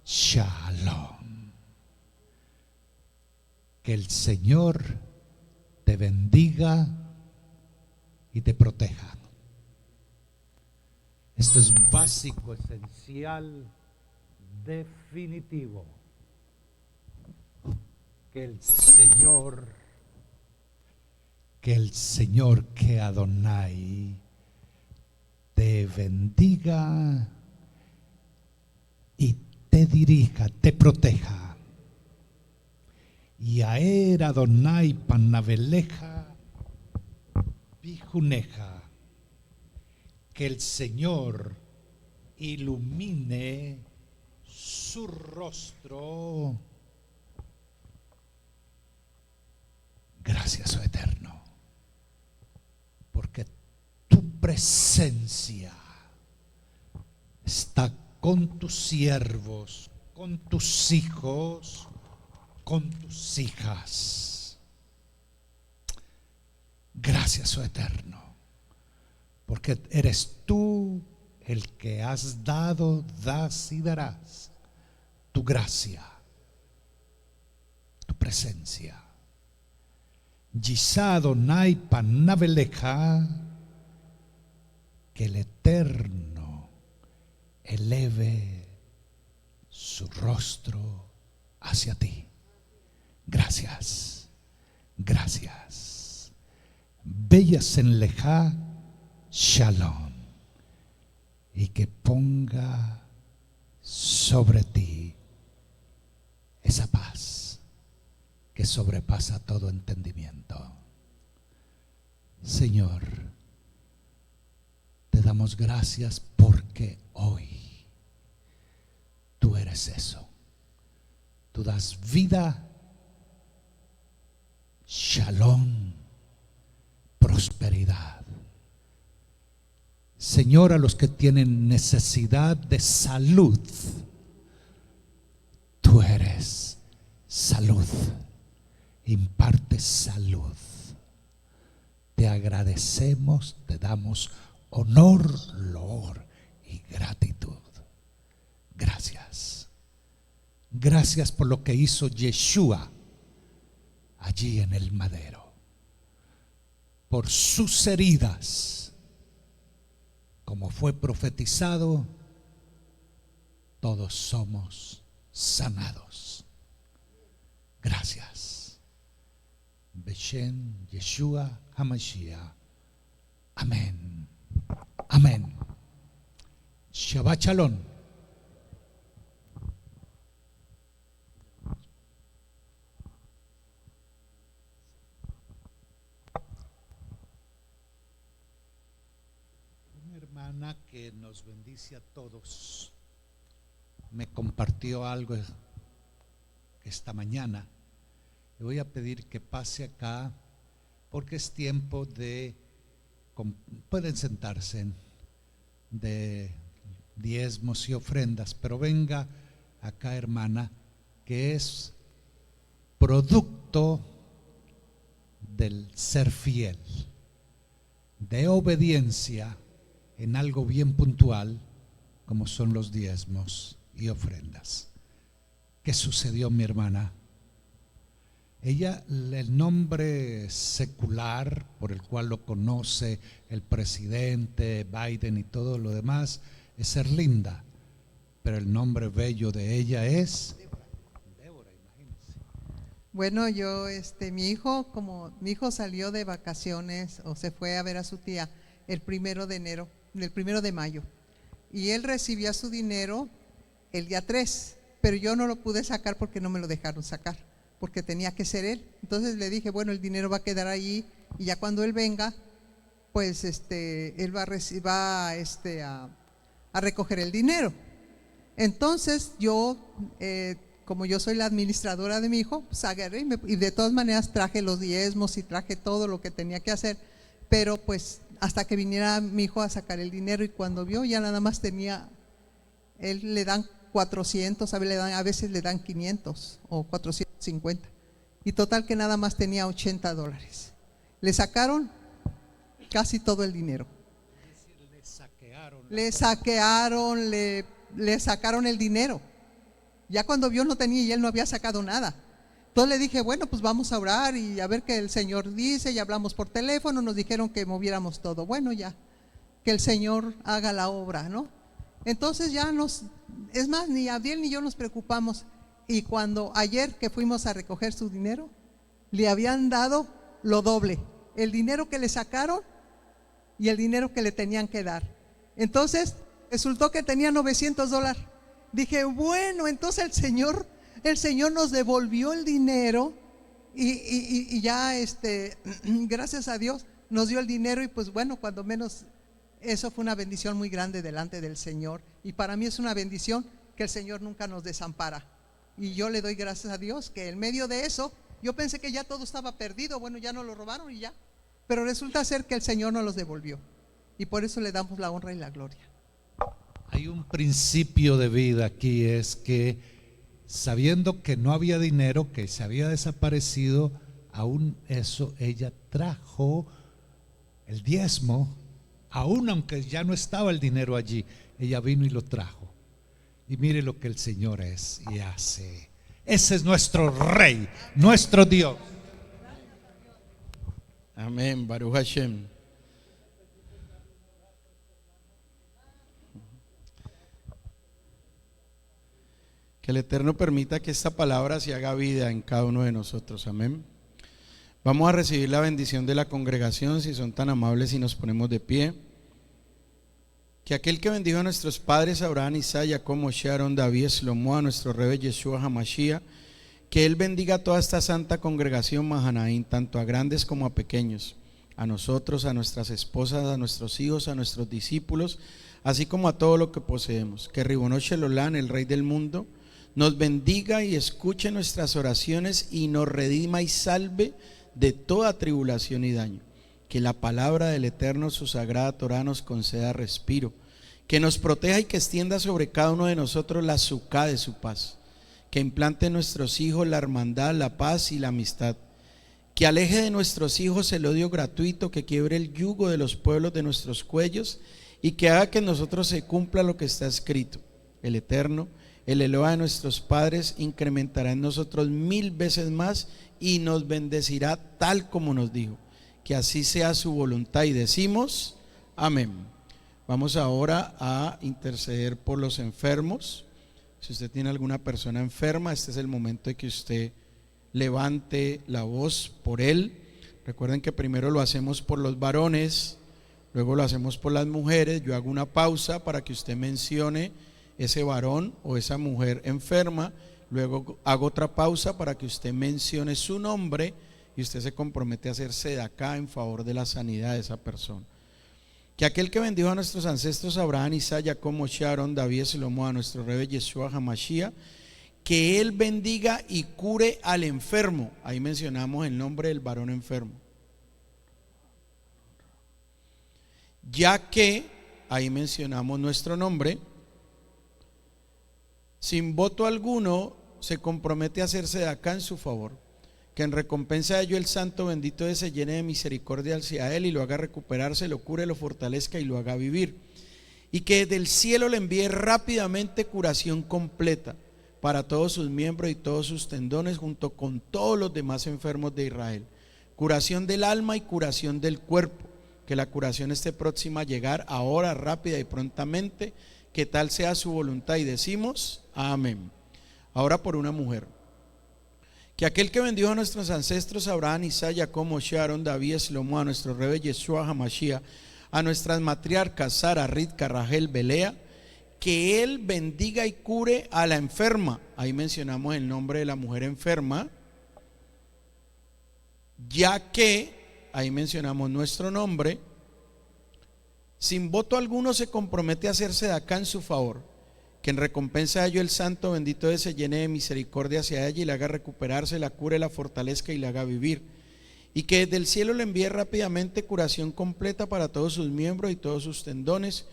S2: shalom. Que el Señor te bendiga y te proteja. Esto es básico, esencial, definitivo. Que el Señor, que Adonai te bendiga y te dirija, te proteja. Yaer Adonai panaveleja vijuneja. Que el Señor ilumine su rostro. Gracias, oh Eterno, porque tu presencia está con tus siervos, con tus hijos, con tus hijas. Gracias, oh Eterno, porque eres tú el que has dado, das y darás tu gracia, tu presencia. Yisá Adonai panaveleja, que el Eterno eleve su rostro hacia ti. Gracias, gracias. Veyasenleja shalom, y que ponga sobre ti esa paz que sobrepasa todo entendimiento. Señor, te damos gracias porque hoy tú eres eso. Tú das vida, shalom, prosperidad. Señor, a los que tienen necesidad de salud, tú eres salud, impartes salud. Te agradecemos, te damos honor, loor y gratitud. Gracias. Gracias por lo que hizo Yeshua allí en el madero. Por sus heridas, como fue profetizado, todos somos sanados. Gracias. Beshem Yeshua HaMashiach. Amén. Amén. Shabbat Shalom. Una hermana que nos bendice a todos me compartió algo esta mañana. Le voy a pedir que pase acá porque es tiempo de, pueden sentarse, de diezmos y ofrendas, pero venga acá, hermana, que es producto del ser fiel, de obediencia en algo bien puntual como son los diezmos y ofrendas. ¿Qué sucedió, mi hermana? Ella, el nombre secular por el cual lo conoce el presidente Biden y todo lo demás es Erlinda, pero el nombre bello de ella es Débora, imagínense.
S4: Bueno, yo, mi hijo salió de vacaciones o se fue a ver a su tía el 1 de enero, el 1 de mayo, y él recibía su dinero el día 3, pero yo no lo pude sacar porque no me lo dejaron sacar, porque tenía que ser él. Entonces le dije, bueno, el dinero va a quedar ahí y ya cuando él venga, pues él va a recoger el dinero. Entonces yo, como yo soy la administradora de mi hijo, pues agarré y de todas maneras traje los diezmos y traje todo lo que tenía que hacer, pero pues hasta que viniera mi hijo a sacar el dinero, y cuando vio ya nada más tenía, él le dan 400, a veces le dan 500 o 450, y total que nada más tenía $80. Le sacaron casi todo el dinero. Le sacaron el dinero. Ya cuando vio no tenía y él no había sacado nada. Entonces le dije, bueno, pues vamos a orar y a ver qué el Señor dice. Y hablamos por teléfono, nos dijeron que moviéramos todo. Bueno, ya, que el Señor haga la obra, ¿no? Entonces ya es más, ni Abdiel ni yo nos preocupamos. Y cuando ayer que fuimos a recoger su dinero, le habían dado lo doble, el dinero que le sacaron y el dinero que le tenían que dar. Entonces resultó que tenía $900. Dije, bueno, entonces el Señor nos devolvió el dinero y ya gracias a Dios nos dio el dinero. Y pues bueno, cuando menos eso fue una bendición muy grande delante del Señor, y para mí es una bendición que el Señor nunca nos desampara, y yo le doy gracias a Dios que en medio de eso yo pensé que ya todo estaba perdido. Bueno, ya nos lo robaron y ya, pero resulta ser que el Señor nos los devolvió, y por eso le damos la honra y la gloria.
S2: Hay un principio de vida aquí, es que sabiendo que no había dinero, que se había desaparecido, aún eso ella trajo el diezmo, aún aunque ya no estaba el dinero allí, ella vino y lo trajo. Y mire lo que el Señor es y hace. Ese es nuestro Rey, nuestro Dios.
S3: Amén, Baruch Hashem. Que el Eterno permita que esta palabra se haga vida en cada uno de nosotros. Amén. Vamos a recibir la bendición de la congregación, si son tan amables y nos ponemos de pie. Que aquel que bendijo a nuestros padres Abraham, Isaac, Jacob, Moshe, Aarón, David, Shlomo, a nuestro Rebbe Yeshua HaMashiach, que él bendiga a toda esta santa congregación Mahanaín, tanto a grandes como a pequeños, a nosotros, a nuestras esposas, a nuestros hijos, a nuestros discípulos, así como a todo lo que poseemos. Que Ribono Shel Olam, el Rey del mundo, nos bendiga y escuche nuestras oraciones y nos redima y salve de toda tribulación y daño. que la palabra del Eterno, su sagrada Torá, nos conceda respiro, que nos proteja y que extienda sobre cada uno de nosotros la suká de su paz, que implante en nuestros hijos la hermandad, la paz y la amistad, que aleje de nuestros hijos el odio gratuito, que quiebre el yugo de los pueblos de nuestros cuellos y que haga que en nosotros se cumpla lo que está escrito. El Eterno, el Eloa de nuestros padres, incrementará en nosotros 1000 veces más y nos bendecirá tal como nos dijo. Que así sea su voluntad, y decimos amén. Vamos ahora a interceder por los enfermos. Si usted tiene alguna persona enferma, este es el momento de que usted levante la voz por él. Recuerden que primero lo hacemos por los varones, luego lo hacemos por las mujeres. Yo hago una pausa para que usted mencione ese varón o esa mujer enferma, luego hago otra pausa para que usted mencione su nombre y usted se compromete a hacerse de acá en favor de la sanidad de esa persona. Que aquel que bendijo a nuestros ancestros Abraham, Isaac, Jacob, Moshe, Aarón, David, Salomón, a nuestro rey Yeshua HaMashiach, que él bendiga y cure al enfermo. Ahí mencionamos el nombre del varón enfermo. Ya que ahí mencionamos nuestro nombre, sin voto alguno se compromete a hacerse de acá en su favor, que en recompensa de ello el santo bendito se llene de misericordia hacia él y lo haga recuperarse, lo cure, lo fortalezca y lo haga vivir, y que desde el cielo le envíe rápidamente curación completa para todos sus miembros y todos sus tendones, junto con todos los demás enfermos de Israel, curación del alma y curación del cuerpo, que la curación esté próxima a llegar ahora, rápida y prontamente, que tal sea su voluntad, y decimos amén. Ahora por una mujer. Que aquel que bendijo a nuestros ancestros Abraham, Isaac, Jacob, Moshe, Aarón, David, Salomón, a nuestro rey Yeshua HaMashiach, a nuestras matriarcas Sara, Ritca, Rachel, Belea, que él bendiga y cure a la enferma. Ahí mencionamos el nombre de la mujer enferma, ya que ahí mencionamos nuestro nombre. Sin voto alguno se compromete a hacerse de acá en su favor, que en recompensa de ello el santo bendito se llene de misericordia hacia ella y le haga recuperarse, la cure, la fortalezca y la haga vivir, y que desde el cielo le envíe rápidamente curación completa para todos sus miembros y todos sus tendones,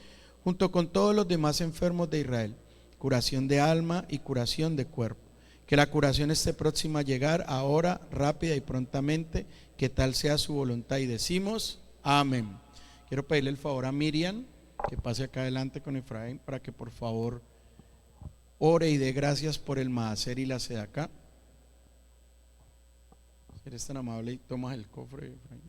S3: junto con todos los demás enfermos de Israel, curación de alma y curación de cuerpo, que la curación esté próxima a llegar ahora, rápida y prontamente, que tal sea su voluntad, y decimos amén. Quiero pedirle el favor a Miriam que pase acá adelante con Efraín para que por favor ore y dé gracias por el maaser y la sedaká. Si eres tan amable y tomas el cofre, Efraín.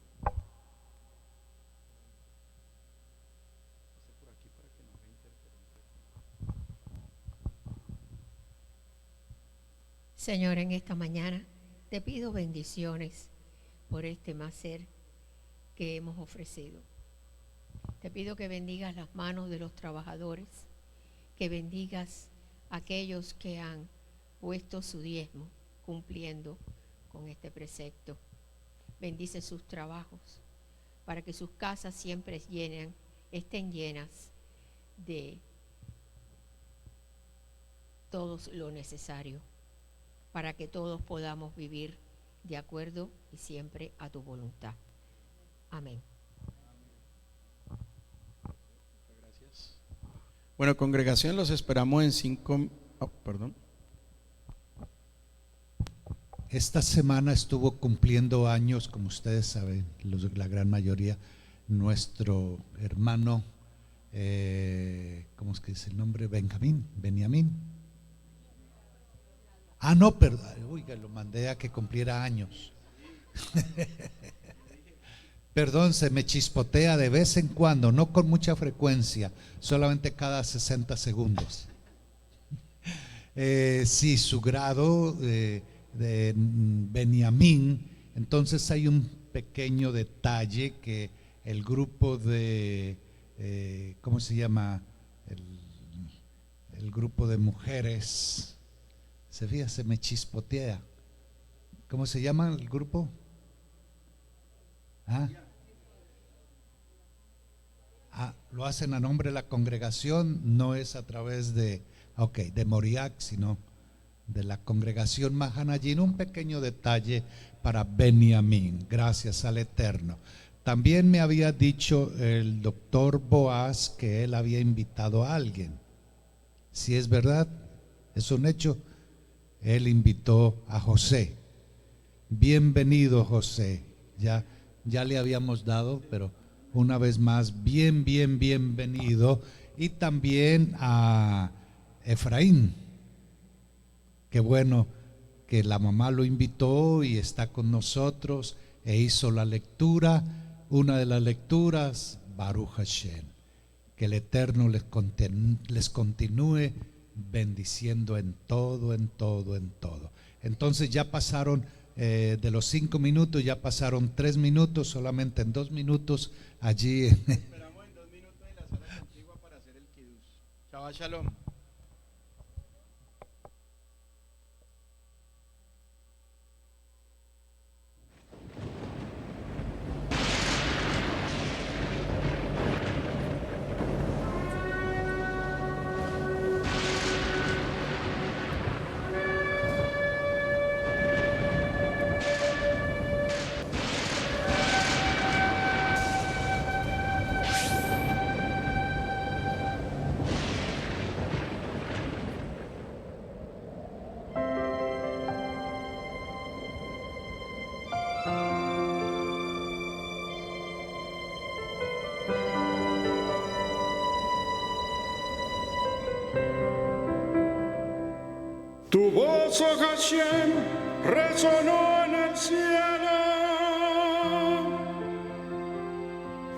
S5: Señor, en esta mañana te pido bendiciones por este maaser que hemos ofrecido. Te pido que bendigas las manos de los trabajadores, que bendigas a aquellos que han puesto su diezmo cumpliendo con este precepto. Bendice sus trabajos para que sus casas siempre estén llenas de todo lo necesario, para que todos podamos vivir de acuerdo y siempre a tu voluntad. Amén.
S3: Bueno, congregación, los esperamos en 5. Perdón.
S2: Esta semana estuvo cumpliendo años, como ustedes saben, la gran mayoría, nuestro hermano, ¿cómo es que dice el nombre? Beniamín. Ah, no, perdón, oiga, lo mandé a que cumpliera años. Perdón, se me chispotea de vez en cuando, no con mucha frecuencia, solamente cada 60 segundos. Sí, su grado de Beniamín. Entonces hay un pequeño detalle que el grupo de, ¿cómo se llama? El grupo de mujeres, se fija, se me chispotea. ¿Cómo se llama el grupo? Lo hacen a nombre de la congregación, no es a través de Moriac, sino de la congregación Mahanayin. Un pequeño detalle para Beniamín, gracias al Eterno. También me había dicho el doctor Boaz que él había invitado a alguien. Si es verdad, es un hecho, él invitó a José. Bienvenido, José. Ya le habíamos dado, pero una vez más, bienvenido. Y también a Efraín. Qué bueno que la mamá lo invitó y está con nosotros e hizo la lectura, una de las lecturas, Baruch Hashem. Que el Eterno les continúe bendiciendo en todo. Entonces ya pasaron de los 5 minutos, ya pasaron 3 minutos, solamente en 2 minutos allí.
S3: Esperamos en 2 minutos en la sala contigua para hacer el kiddush. Shabbat shalom.
S6: Tu voz, oh Hashem, resonó en el cielo.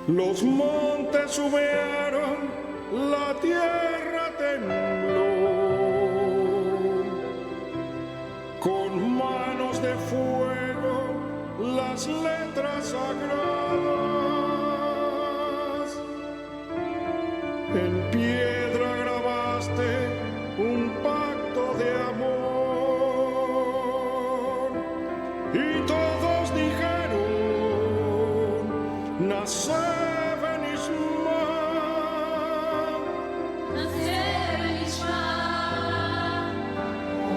S6: Los montes humearon, la tierra tembló. Con manos de fuego, las letras sagradas. En piedra grabaste un pacto de amor y todos dijeron: nace Benishma,
S7: nace Benishma,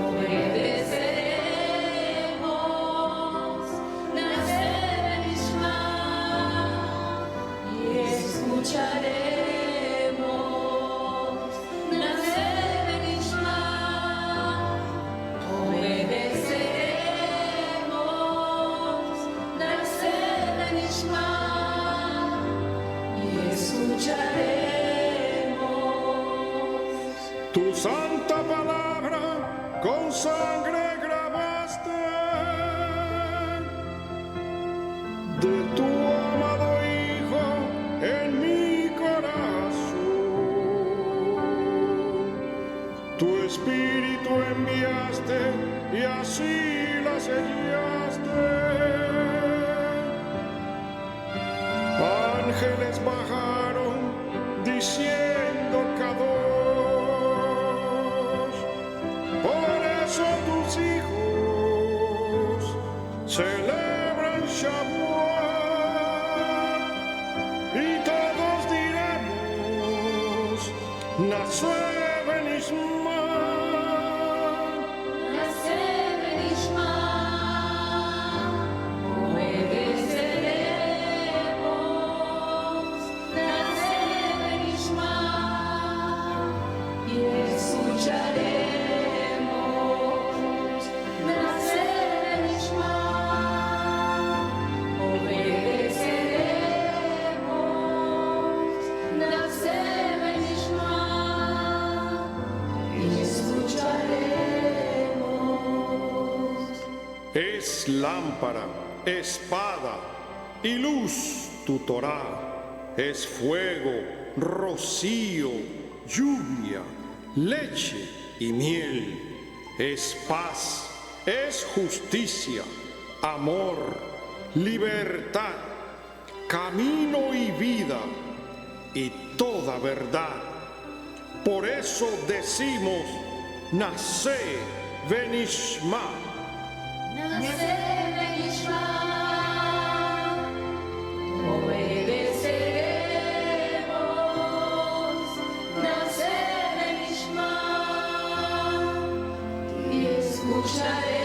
S7: obedeceremos, nace Benishma y escucharemos.
S6: Tu santa palabra con sangre grabaste, de tu amado Hijo en mi corazón. Tu espíritu enviaste y así la sellaste. Ángeles bajaron diciendo Kadosh. Por eso tus hijos celebran Shavuot y todos diremos: nace Benishma,
S7: nace Benishma, obedeceremos, nace Benishma y escucharemos, nace Benishma, obedeceremos, nace Benishma y escucharemos.
S6: es lámpara, espada y luz tu Torá, es fuego, rocío, lluvia, leche y miel, es paz, es justicia, amor, libertad, camino y vida y toda verdad. Por eso decimos: nace Benishma.
S7: Nace Benishma, obedeceremos, nace Benishma y escucharemos.